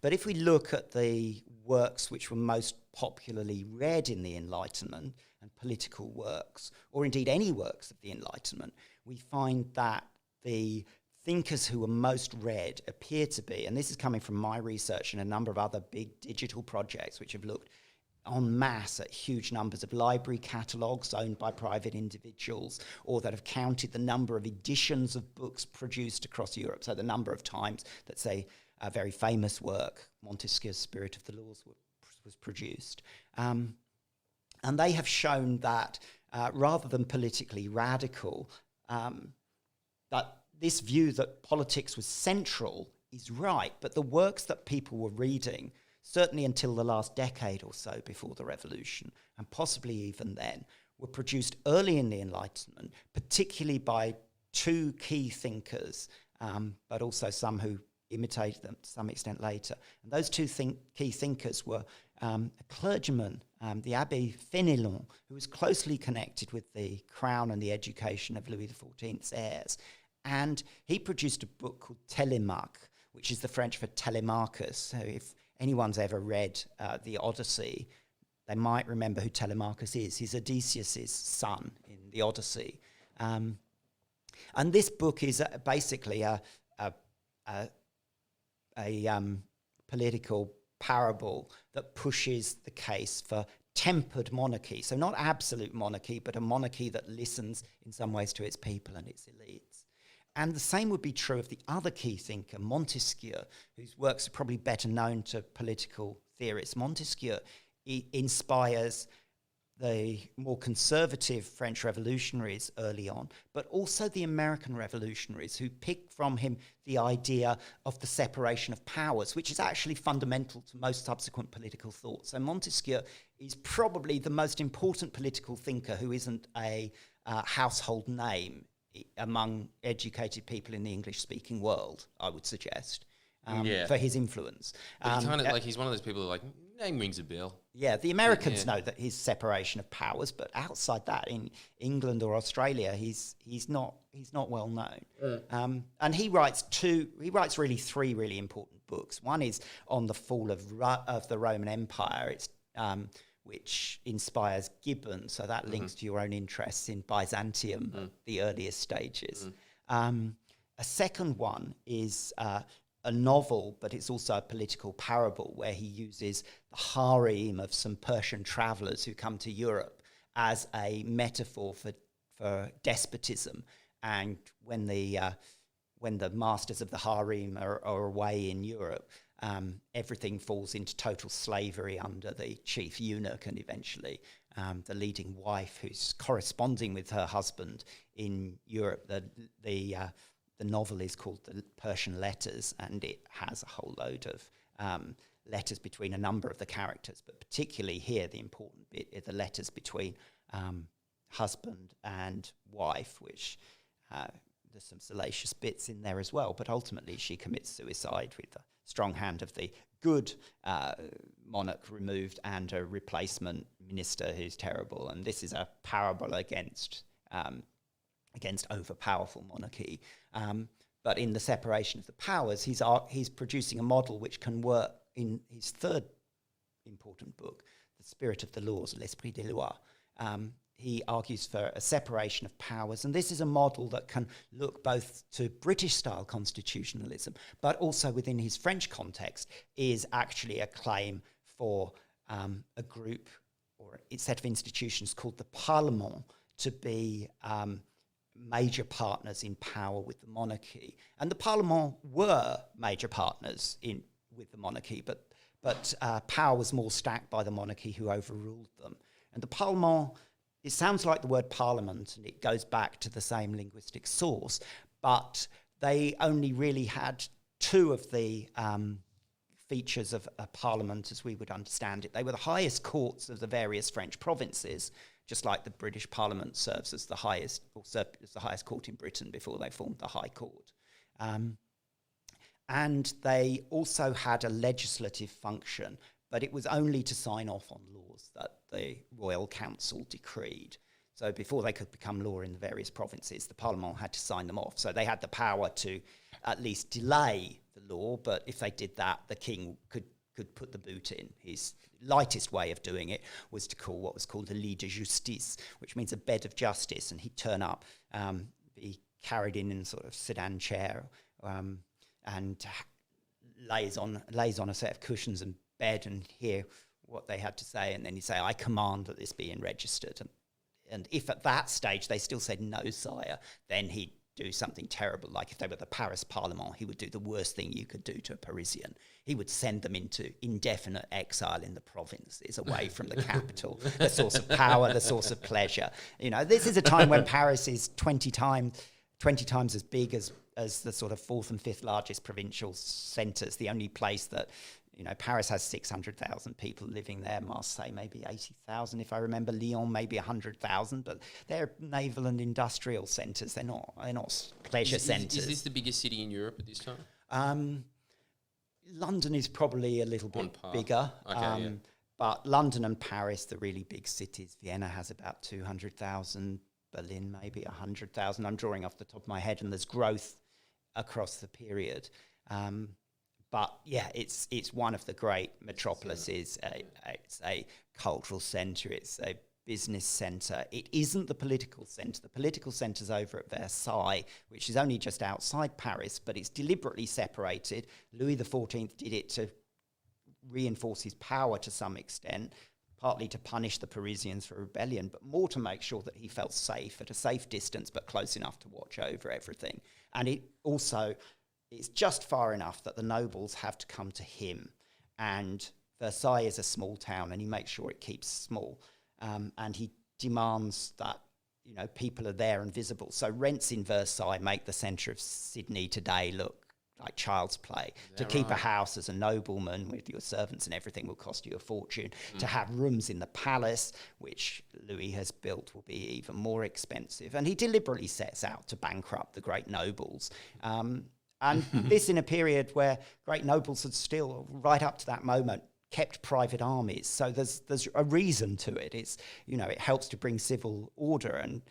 [SPEAKER 2] But if we look at the works which were most popularly read in the Enlightenment, and political works, or indeed any works of the Enlightenment, we find that the thinkers who were most read appear to be, and this is coming from my research and a number of other big digital projects which have looked en masse at huge numbers of library catalogues owned by private individuals, or that have counted the number of editions of books produced across Europe, so the number of times that, say, a very famous work, Montesquieu's Spirit of the Laws, was produced. And they have shown that rather than politically radical, that this view that politics was central is right, but the works that people were reading, certainly until the last decade or so before the revolution, and possibly even then, were produced early in the Enlightenment, particularly by two key thinkers, but also some who imitated them to some extent later. And those two key thinkers were a clergyman, the Abbé Fénelon, who was closely connected with the crown and the education of Louis XIV's heirs. And he produced a book called Télémaque, which is the French for Telemachus. So if anyone's ever read the Odyssey, they might remember who Telemachus is. He's Odysseus' son in the Odyssey. And this book is basically a political parable that pushes the case for tempered monarchy. So not absolute monarchy, but a monarchy that listens in some ways to its people and its elites. And the same would be true of the other key thinker, Montesquieu, whose works are probably better known to political theorists. Montesquieu inspires the more conservative French revolutionaries early on, but also the American revolutionaries who picked from him the idea of the separation of powers, which is actually fundamental to most subsequent political thought. So Montesquieu is probably the most important political thinker who isn't a household name among educated people in the English-speaking world, I would suggest, for his influence.
[SPEAKER 1] But he he's one of those people who name rings a bell.
[SPEAKER 2] Yeah, the Americans know that his separation of powers, but outside that, in England or Australia, he's not well known. And he writes really three really important books. One is on the fall of the Roman Empire. It's which inspires Gibbon, so that links to your own interests in Byzantium, the earliest stages. A second one is a novel, but it's also a political parable where he uses the harem of some Persian travelers who come to Europe as a metaphor for despotism. And when the masters of the harem are away in Europe, everything falls into total slavery under the chief eunuch, and eventually the leading wife, who's corresponding with her husband in Europe. The novel is called The Persian Letters, and it has a whole load of letters between a number of the characters, but particularly here the important bit are the letters between husband and wife, which there's some salacious bits in there as well, but ultimately she commits suicide with the strong hand of the good monarch removed and a replacement minister who's terrible. And this is a parable against overpowerful monarchy. But in the separation of the powers, he's producing a model which can work in his third important book, The Spirit of the Laws, L'Esprit des Lois. He argues for a separation of powers, and this is a model that can look both to British-style constitutionalism, but also within his French context is actually a claim for a group or a set of institutions called the Parlement to be major partners in power with the monarchy. And the Parlement were major partners with the monarchy, but power was more stacked by the monarchy, who overruled them. And the Parlement, it sounds like the word parliament, and it goes back to the same linguistic source, but they only really had two of the features of a parliament as we would understand it. They were the highest courts of the various French provinces, just like the British Parliament serves as the highest, or served as the highest court in Britain before they formed the High Court. And they also had a legislative function, but it was only to sign off on laws that the Royal Council decreed. So before they could become law in the various provinces, the Parlement had to sign them off. So they had the power to at least delay the law, but if they did that, the king could put the boot in. His lightest way of doing it was to call what was called a lit de justice, which means a bed of justice, and he'd turn up, be carried in sort of sedan chair, and lays on a set of cushions and bed and hear what they had to say, and then he'd say, "I command that this be registered." And if at that stage they still said, "No, sire," then he'd do something terrible. Like if they were the Paris Parlement, he would do the worst thing you could do to a Parisian. He would send them into indefinite exile in the provinces, away from the capital, the source of power, the source of pleasure. You know, this is a time when Paris is 20 times as big as the sort of fourth and fifth largest provincial centres. The only place that, you know, Paris has 600,000 people living there, Marseille maybe 80,000 if I remember, Lyon maybe 100,000, but they're naval and industrial centres. They're not pleasure centres. Is
[SPEAKER 1] this the biggest city in Europe at this time?
[SPEAKER 2] London is probably a little bit bigger,
[SPEAKER 1] Okay,
[SPEAKER 2] but London and Paris, the really big cities. Vienna has about 200,000, Berlin maybe 100,000. I'm drawing off the top of my head, and there's growth across the period. But yeah, it's one of the great metropolises. It's a cultural centre. It's a business centre. It isn't the political centre. The political centre's over at Versailles, which is only just outside Paris, but it's deliberately separated. Louis XIV did it to reinforce his power to some extent, partly to punish the Parisians for rebellion, but more to make sure that he felt safe at a safe distance, but close enough to watch over everything. And it's just far enough that the nobles have to come to him. And Versailles is a small town, and he makes sure it keeps small. And he demands that, you know, people are there and visible. So rents in Versailles make the centre of Sydney today look like child's play. To keep a house as a nobleman with your servants and everything will cost you a fortune. To have rooms in the palace, which Louis has built, will be even more expensive. And he deliberately sets out to bankrupt the great nobles. And this in a period where great nobles had still, right up to that moment, kept private armies. So there's a reason to it. It's, you know, it helps to bring civil order, and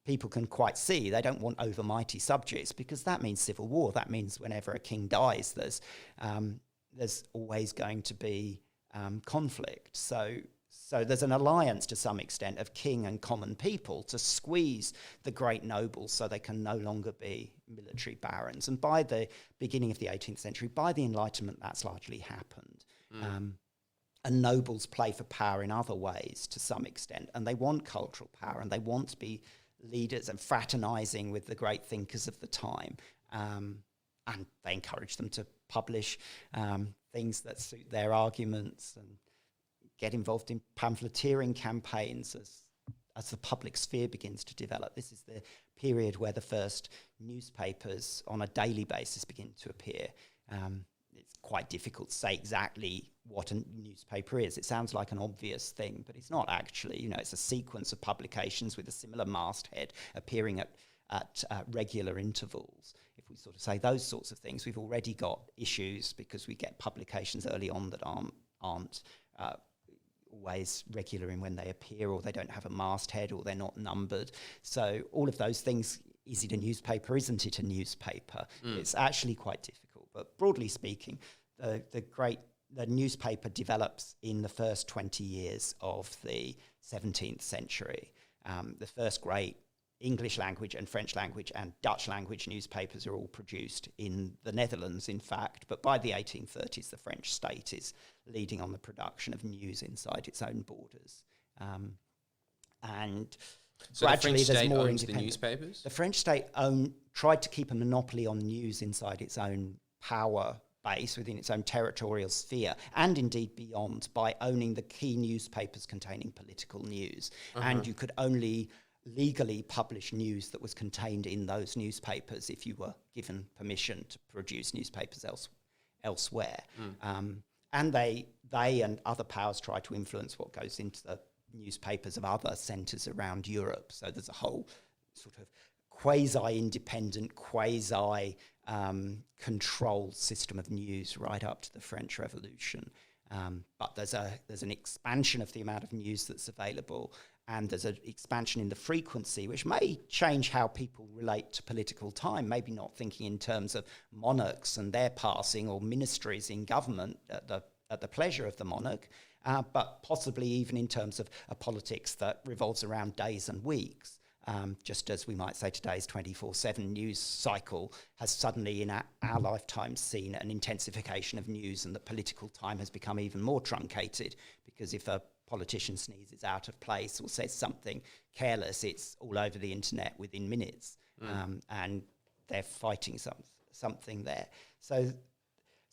[SPEAKER 2] people can quite see they don't want overmighty subjects, because that means civil war. That means whenever a king dies, there's always going to be conflict. So So there's an alliance to some extent of king and common people to squeeze the great nobles so they can no longer be military barons. And by the beginning of the 18th century, by the Enlightenment, that's largely happened. And nobles play for power in other ways to some extent, and they want cultural power, and they want to be leaders and fraternizing with the great thinkers of the time. And they encourage them to publish things that suit their arguments and get involved in pamphleteering campaigns as the public sphere begins to develop. This is the period where the first newspapers on a daily basis begin to appear. It's quite difficult to say exactly what a newspaper is. It sounds like an obvious thing, but it's not actually. You know, it's a sequence of publications with a similar masthead appearing at regular intervals. If we sort of say those sorts of things, we've already got issues because we get publications early on that aren't always regular in when they appear, or they don't have a masthead, or they're not numbered. So all of those things, is it a newspaper, isn't it a newspaper? It's actually quite difficult. But broadly speaking, the newspaper develops in the first 20 years of the 17th century. The first great English language and French language and Dutch language newspapers are all produced in the Netherlands, in fact. But by the 1830s, the French state is leading on the production of news inside its own borders. And
[SPEAKER 1] so
[SPEAKER 2] gradually
[SPEAKER 1] the French
[SPEAKER 2] there's
[SPEAKER 1] state
[SPEAKER 2] more
[SPEAKER 1] owns the
[SPEAKER 2] independence.
[SPEAKER 1] newspapers?
[SPEAKER 2] The French state tried to keep a monopoly on news inside its own power base within its own territorial sphere, and indeed beyond, by owning the key newspapers containing political news. And you could only legally publish news that was contained in those newspapers if you were given permission to produce newspapers elsewhere. And they and other powers try to influence what goes into the newspapers of other centres around Europe. So there's a whole sort of quasi-independent, quasi-controlled system of news right up to the French Revolution. But there's an expansion of the amount of news that's available, and there's an expansion in the frequency, which may change how people relate to political time, maybe not thinking in terms of monarchs and their passing, or ministries in government at the pleasure of the monarch, but possibly even in terms of a politics that revolves around days and weeks. Just as we might say today's 24/7 news cycle has suddenly in our lifetime seen an intensification of news, and the political time has become even more truncated, because if a politician sneezes out of place or says something careless, it's all over the internet within minutes, and they're fighting something there. So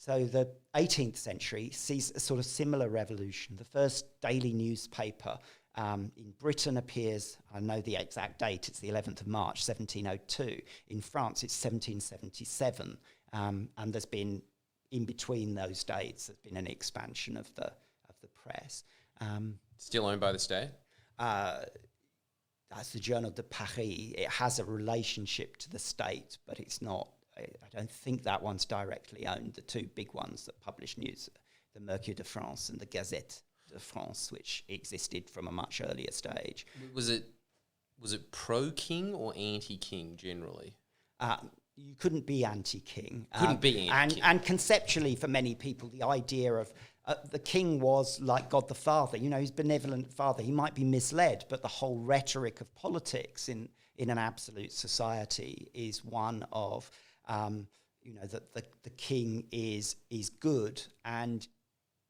[SPEAKER 2] the 18th century sees a sort of similar revolution. The first daily newspaper in Britain appears, I know the exact date, it's the 11th of March, 1702. In France, it's 1777. And there's been, in between those dates, there's been an expansion of the press.
[SPEAKER 1] Still owned by the state?
[SPEAKER 2] That's the Journal de Paris. It has a relationship to the state, but it's not, I don't think that one's directly owned. The two big ones that publish news, the Mercure de France and the Gazette de France, which existed from a much earlier stage.
[SPEAKER 1] Was it pro-king or anti-king generally?
[SPEAKER 2] You couldn't be anti-king.
[SPEAKER 1] Couldn't be anti-king.
[SPEAKER 2] And conceptually, for many people, the idea of the king was like God the Father. You know, he's benevolent father. He might be misled, but the whole rhetoric of politics in an absolute society is one of, that the king is good and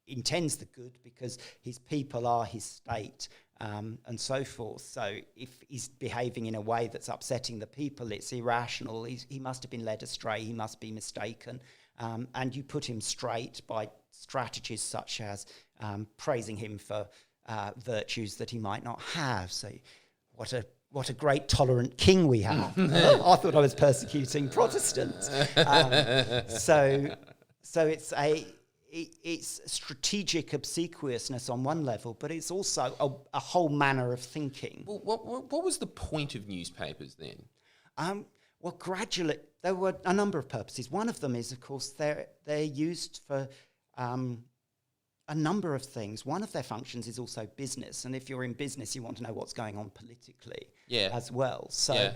[SPEAKER 2] intends the good because his people are his state, and so forth. So if he's behaving in a way that's upsetting the people, it's irrational. He must have been led astray. He must be mistaken. And you put him straight by strategies such as praising him for virtues that he might not have. So what a great tolerant king we have. I thought I was persecuting Protestants. So it's strategic obsequiousness on one level, but it's also a whole manner of thinking.
[SPEAKER 1] Well, what was the point of newspapers then?
[SPEAKER 2] Well, gradually, there were a number of purposes. One of them is, of course, they're used for a number of things. One of their functions is also business, and if you're in business, you want to know what's going on politically as well. So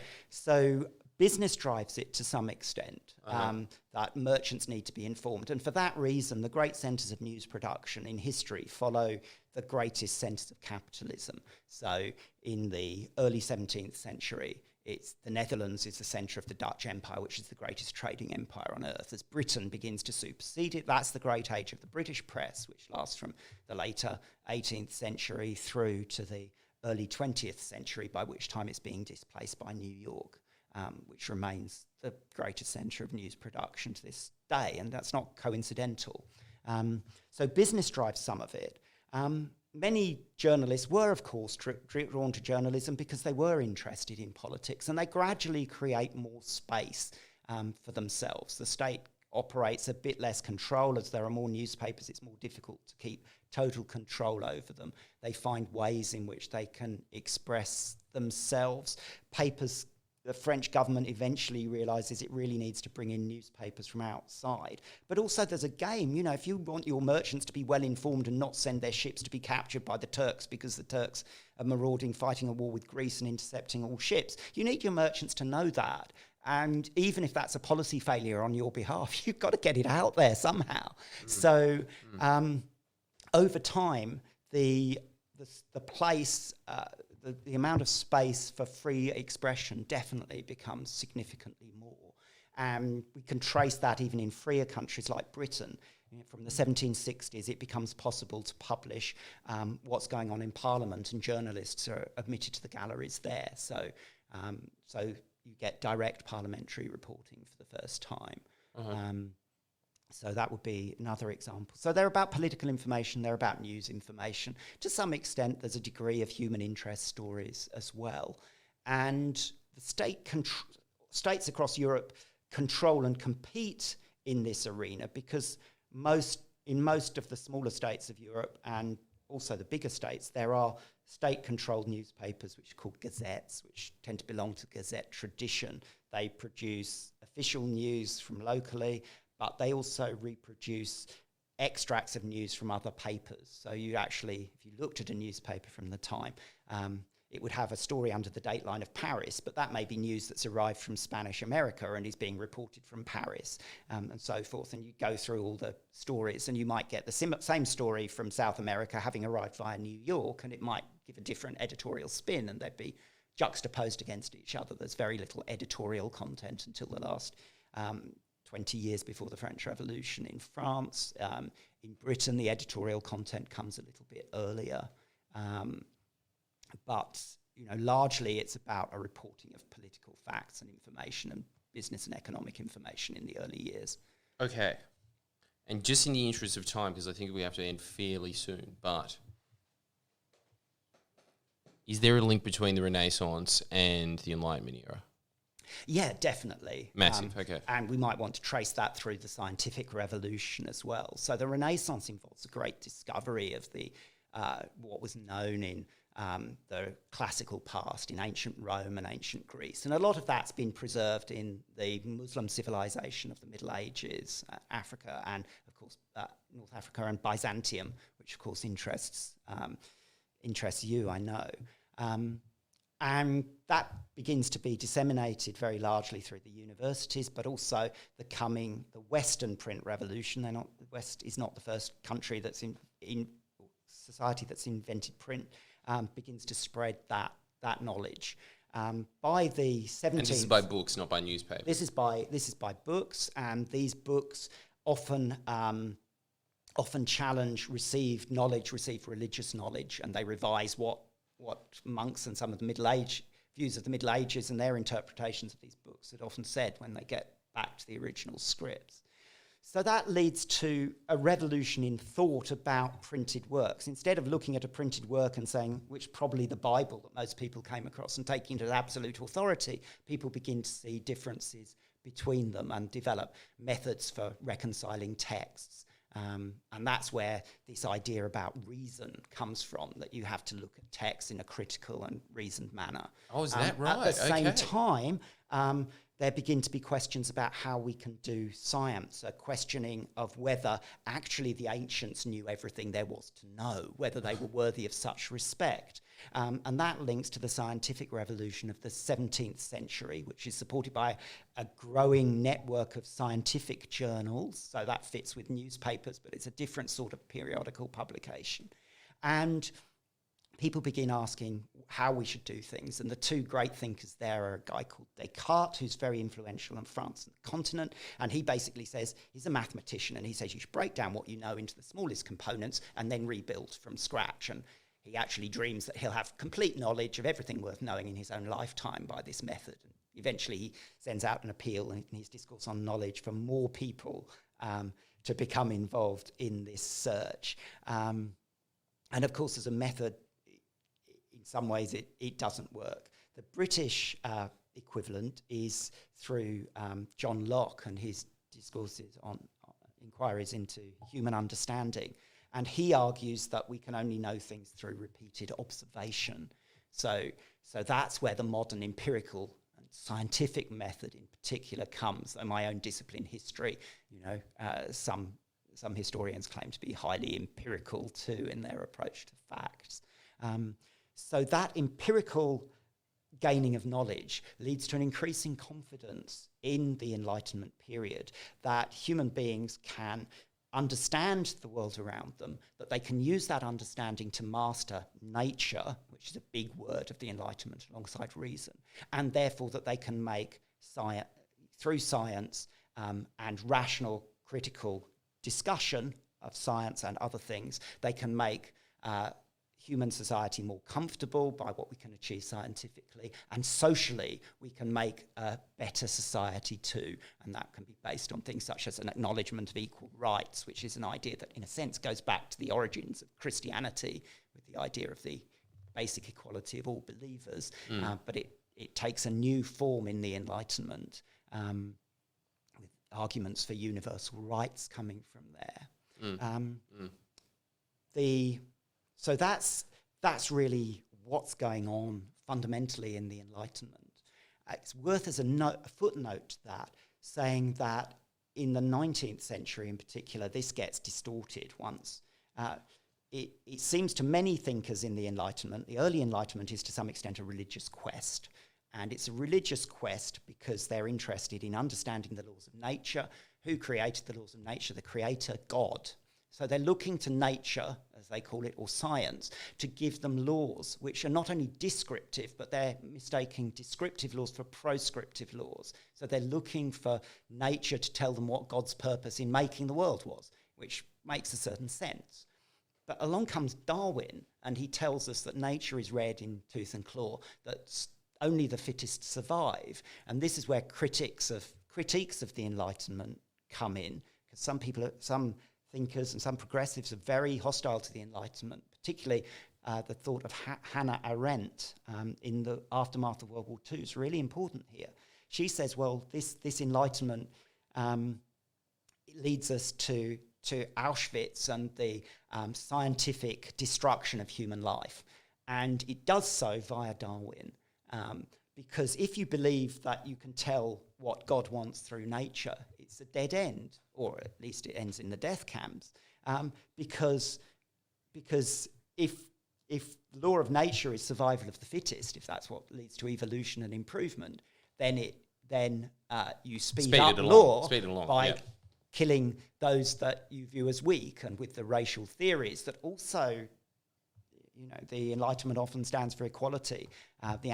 [SPEAKER 2] business drives it to some extent, that merchants need to be informed. And for that reason, the great centres of news production in history follow the greatest centres of capitalism. So in the early 17th century, the Netherlands is the centre of the Dutch Empire, which is the greatest trading empire on earth. As Britain begins to supersede it, that's the great age of the British press, which lasts from the later 18th century through to the early 20th century, by which time it's being displaced by New York, which remains the greatest centre of news production to this day, and that's not coincidental. So business drives some of it. Many journalists were, of course, drawn to journalism because they were interested in politics, and they gradually create more space for themselves. The state operates a bit less control. As there are more newspapers, it's more difficult to keep total control over them. They find ways in which they can express themselves. The French government eventually realises it really needs to bring in newspapers from outside. But also there's a game, if you want your merchants to be well informed and not send their ships to be captured by the Turks because the Turks are marauding, fighting a war with Greece and intercepting all ships, you need your merchants to know that. And even if that's a policy failure on your behalf, you've got to get it out there somehow. So over time, the place... The amount of space for free expression definitely becomes significantly more. And we can trace that even in freer countries like Britain. From the 1760s, it becomes possible to publish what's going on in Parliament, and journalists are admitted to the galleries there. So you get direct parliamentary reporting for the first time. So that would be another example. So they're about political information, they're about news information. To some extent, there's a degree of human interest stories as well. And the states across Europe control and compete in this arena because in most of the smaller states of Europe, and also the bigger states, there are state-controlled newspapers which are called gazettes, which tend to belong to Gazette tradition. They produce official news from locally, but they also reproduce extracts of news from other papers. So you actually, if you looked at a newspaper from the time, it would have a story under the dateline of Paris, but that may be news that's arrived from Spanish America and is being reported from Paris, and so forth. And you go through all the stories, and you might get the same story from South America having arrived via New York, and it might give a different editorial spin, and they'd be juxtaposed against each other. There's very little editorial content until the last 20 years before the French Revolution in France. In Britain, the editorial content comes a little bit earlier. But largely it's about a reporting of political facts and information and business and economic information in the early years.
[SPEAKER 1] Okay. And just in the interest of time, because I think we have to end fairly soon, but is there a link between the Renaissance and the Enlightenment era?
[SPEAKER 2] Yeah, definitely.
[SPEAKER 1] Massive, okay.
[SPEAKER 2] And we might want to trace that through the scientific revolution as well. So the Renaissance involves a great discovery of what was known in the classical past, in ancient Rome and ancient Greece. And a lot of that's been preserved in the Muslim civilization of the Middle Ages, Africa, and of course North Africa and Byzantium, which of course interests you, I know. And that begins to be disseminated very largely through the universities, but also the Western print revolution. The West is not the first country that's in society that's invented print, begins to spread that knowledge. By the 17th... And
[SPEAKER 1] this is by books, not by newspapers.
[SPEAKER 2] This is by books, and these books often challenge received religious knowledge, and they revise what monks and some of the views of the Middle Ages and their interpretations of these books had often said when they get back to the original scripts. So that leads to a revolution in thought about printed works. Instead of looking at a printed work and saying, which probably the Bible that most people came across, and taking it as absolute authority, people begin to see differences between them and develop methods for reconciling texts. And that's where this idea about reason comes from, that you have to look at text in a critical and reasoned manner.
[SPEAKER 1] Oh, is that right?
[SPEAKER 2] At the same time, there begin to be questions about how we can do science, a questioning of whether actually the ancients knew everything there was to know, whether they were worthy of such respect. And that links to the scientific revolution of the 17th century, which is supported by a growing network of scientific journals. So that fits with newspapers, but it's a different sort of periodical publication. And people begin asking how we should do things. And the two great thinkers there are a guy called Descartes, who's very influential in France and the continent. And he basically says, he's a mathematician, and he says you should break down what you know into the smallest components and then rebuild from scratch. And he actually dreams that he'll have complete knowledge of everything worth knowing in his own lifetime by this method. And eventually he sends out an appeal in his discourse on knowledge for more people to become involved in this search. And of course, as a method, in some ways it doesn't work. The British equivalent is through John Locke and his discourses on inquiries into human understanding. And he argues that we can only know things through repeated observation. So that's where the modern empirical and scientific method in particular comes. And my own discipline, history, some historians claim to be highly empirical too in their approach to facts. So that empirical gaining of knowledge leads to an increasing confidence in the Enlightenment period that human beings can understand the world around them, that they can use that understanding to master nature, which is a big word of the Enlightenment alongside reason, and therefore that they can make science, through science and rational, critical discussion of science and other things, they can make human society more comfortable by what we can achieve scientifically, and socially we can make a better society too, and that can be based on things such as an acknowledgement of equal rights, which is an idea that in a sense goes back to the origins of Christianity with the idea of the basic equality of all believers, but it takes a new form in the Enlightenment with arguments for universal rights coming from there. So that's really what's going on fundamentally in the Enlightenment. It's worth as a footnote to that, saying that in the 19th century in particular, this gets distorted once. It seems to many thinkers in the Enlightenment, the early Enlightenment is to some extent a religious quest. And it's a religious quest because they're interested in understanding the laws of nature. Who created the laws of nature? The creator, God. So they're looking to nature, as they call it, or science, to give them laws which are not only descriptive, but they're mistaking descriptive laws for proscriptive laws. So they're looking for nature to tell them what God's purpose in making the world was, which makes a certain sense. But along comes Darwin, and he tells us that nature is red in tooth and claw, that only the fittest survive. And this is where critiques of the Enlightenment come in, because some thinkers and some progressives are very hostile to the Enlightenment, particularly the thought of Hannah Arendt in the aftermath of World War II is really important here. She says, well, this Enlightenment leads us to Auschwitz and the scientific destruction of human life. And it does so via Darwin. Because if you believe that you can tell what God wants through nature, it's a dead end, or at least it ends in the death camps. Because if the law of nature is survival of the fittest, if that's what leads to evolution and improvement, then you speed up law by killing those that you view as weak. And with the racial theories that also, the Enlightenment often stands for equality. The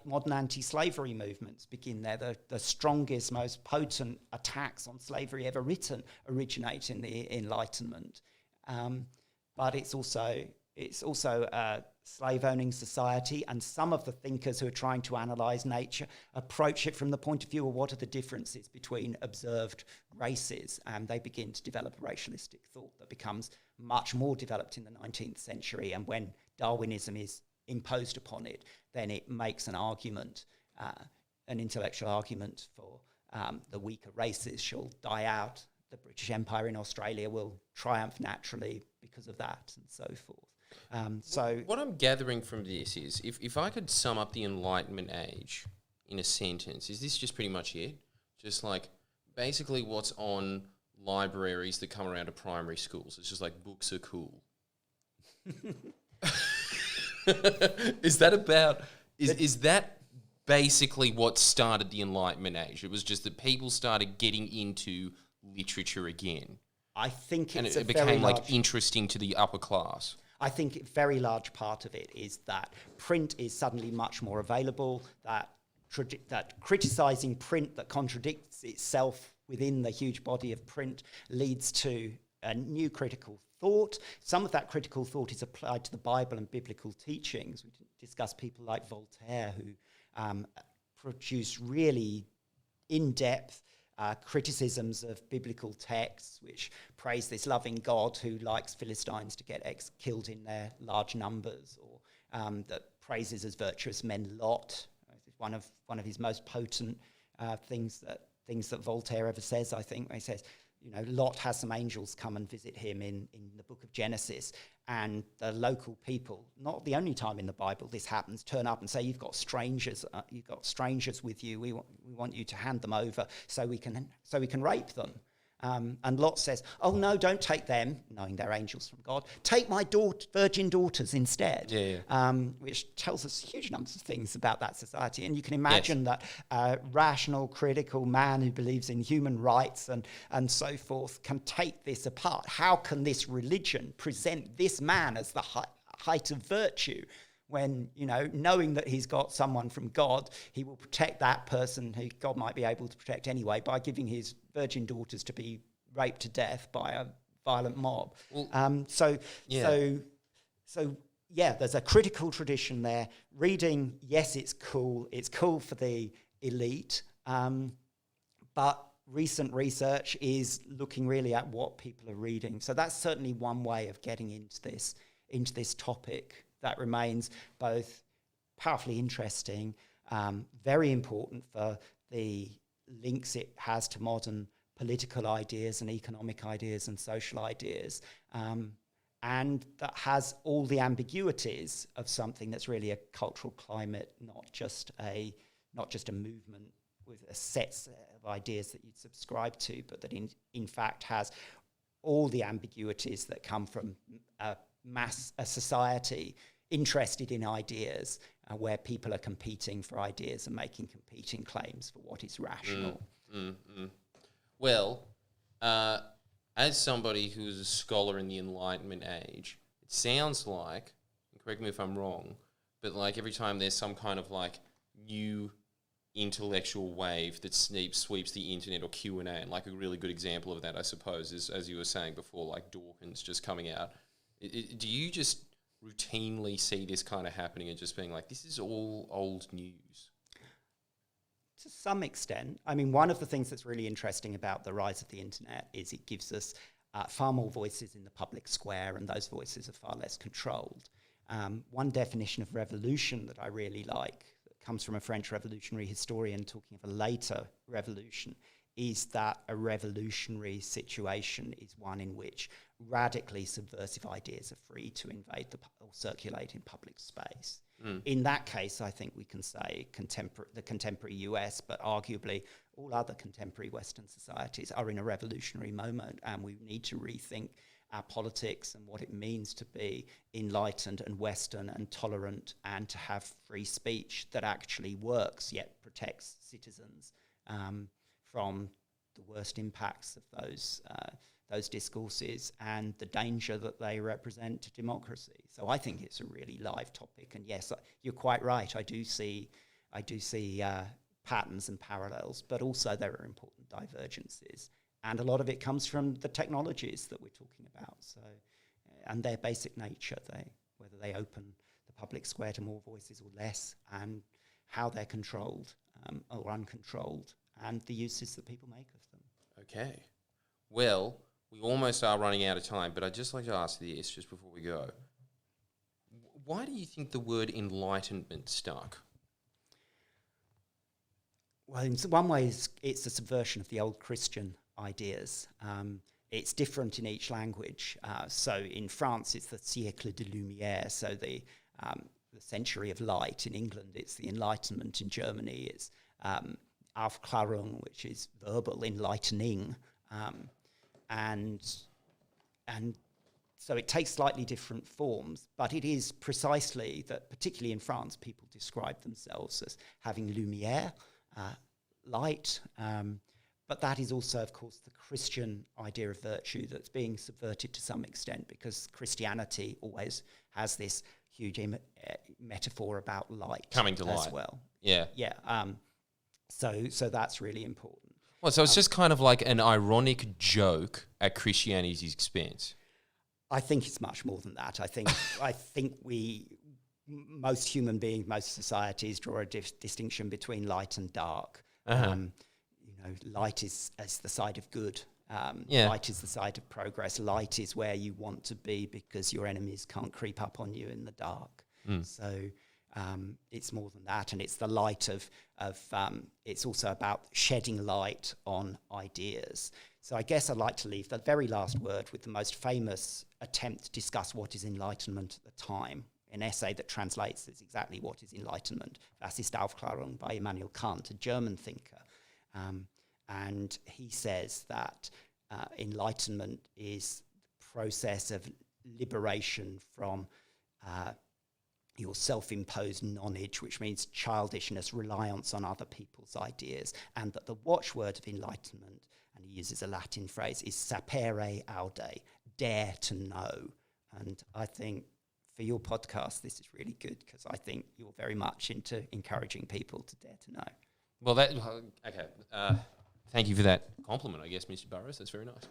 [SPEAKER 2] modern anti-slavery movements begin there. The strongest, most potent attacks on slavery ever written originate in the Enlightenment. But it's also a slave-owning society, and some of the thinkers who are trying to analyse nature approach it from the point of view of what are the differences between observed races, and they begin to develop a racialistic thought that becomes much more developed in the 19th century. And when Darwinism is imposed upon it, then it makes an argument, an intellectual argument for the weaker races shall die out, the British Empire in Australia will triumph naturally because of that, and so forth. So
[SPEAKER 1] what I'm gathering from this is, if I could sum up the Enlightenment age in a sentence, is this just pretty much it? Just like basically what's on libraries that come around to primary schools. It's just like books are cool. Is that basically what started the Enlightenment age? It was just that people started getting into literature again.
[SPEAKER 2] I think
[SPEAKER 1] it became like interesting to the upper class.
[SPEAKER 2] I think a very large part of it is that print is suddenly much more available, that criticising print that contradicts itself within the huge body of print leads to a new critical thought. Some of that critical thought is applied to the Bible and biblical teachings. We discuss people like Voltaire, who produce really in-depth criticisms of biblical texts, which praise this loving God who likes Philistines to get killed in their large numbers, or that praises as virtuous men Lot. One of his most potent things that Voltaire ever says, I think, where he says, Lot has some angels come and visit him in the book of Genesis, and the local people, not the only time in the Bible this happens, turn up and say, you've got strangers with you. We want you to hand them over so we can rape them. And Lot says, oh no, don't take them, knowing they're angels from God. Take my virgin daughters instead. Which tells us huge numbers of things about that society. And you can imagine that a rational, critical man who believes in human rights and so forth can take this apart. How can this religion present this man as the height of virtue? When, knowing that he's got someone from God, he will protect that person who God might be able to protect anyway by giving his virgin daughters to be raped to death by a violent mob. Well, so there's a critical tradition there. Reading, yes, it's cool. It's cool for the elite, but recent research is looking really at what people are reading. So that's certainly one way of getting into this topic. That remains both powerfully interesting, very important for the links it has to modern political ideas and economic ideas and social ideas, and that has all the ambiguities of something that's really a cultural climate, not just a movement with a set of ideas that you'd subscribe to, but that in fact has all the ambiguities that come from a society interested in ideas, where people are competing for ideas and making competing claims for what is rational.
[SPEAKER 1] Well, as somebody who's a scholar in the Enlightenment age, it sounds like, and correct me if I'm wrong, but like every time there's some kind of like new intellectual wave that sweeps the internet or Q&A, and like a really good example of that, I suppose, is, as you were saying before, like Dawkins just coming out. Do you just routinely see this kind of happening and just being like, this is all old news?
[SPEAKER 2] To some extent. I mean, one of the things that's really interesting about the rise of the internet is it gives us far more voices in the public square, and those voices are far less controlled. One definition of revolution that I really like, that comes from a French revolutionary historian talking of a later revolution, is that a revolutionary situation is one in which radically subversive ideas are free to invade or circulate in public space. In that case, I think we can say the contemporary US, but arguably all other contemporary Western societies are in a revolutionary moment, and we need to rethink our politics and what it means to be enlightened and Western and tolerant, and to have free speech that actually works yet protects citizens from the worst impacts of those discourses and the danger that they represent to democracy. So I think it's a really live topic, and yes, you're quite right. I do see patterns and parallels, but also there are important divergences, and a lot of it comes from the technologies that we're talking about. So, and their basic nature, whether they open the public square to more voices or less, and how they're controlled or uncontrolled, and the uses that people make of them.
[SPEAKER 1] Okay. Well, we almost are running out of time, but I'd just like to ask this just before we go. Why do you think the word enlightenment stuck?
[SPEAKER 2] Well, in one way, it's a subversion of the old Christian ideas. It's different in each language. So in France, it's the siècle de lumière, so the century of light. In England, it's the Enlightenment. In Germany, it's Aufklärung, which is verbal enlightening, and so it takes slightly different forms, but it is precisely that, particularly in France, people describe themselves as having lumière, light, But that is also, of course, the Christian idea of virtue that's being subverted to some extent, because Christianity always has this huge metaphor about light
[SPEAKER 1] coming to
[SPEAKER 2] as
[SPEAKER 1] light.
[SPEAKER 2] well.
[SPEAKER 1] Yeah.
[SPEAKER 2] Yeah. So that's really important.
[SPEAKER 1] Well, so it's just kind of like an ironic joke at Christianity's expense.
[SPEAKER 2] I think it's much more than that. I think most human beings, most societies draw a distinction between light and dark. Light is the side of good. Light is the side of progress. Light is where you want to be because your enemies can't creep up on you in the dark. So it's more than that, and it's the light of it's also about shedding light on ideas. So I guess I'd like to leave the very last word with the most famous attempt to discuss what is Enlightenment at the time. An essay that translates as exactly what is Enlightenment, Was ist Aufklärung by Immanuel Kant, a German thinker. And he says that enlightenment is the process of liberation from your self-imposed knowledge, which means childishness, reliance on other people's ideas, and that the watchword of enlightenment, and he uses a Latin phrase, is sapere aude, dare to know. And I think for your podcast, this is really good, because I think you're very much into encouraging people to dare to know.
[SPEAKER 1] Well, okay. Thank you for that compliment, I guess, Mr. Burrows. That's very nice.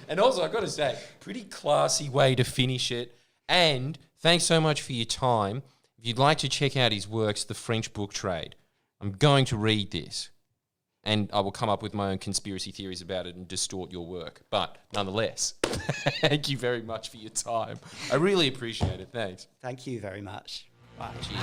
[SPEAKER 1] And also, I've got to say, pretty classy way to finish it. And thanks so much for your time. If you'd like to check out his works, The French Book Trade, I'm going to read this. And I will come up with my own conspiracy theories about it and distort your work. But nonetheless, thank you very much for your time. I really appreciate it. Thanks.
[SPEAKER 2] Thank you very much. Bye.
[SPEAKER 1] Cheers.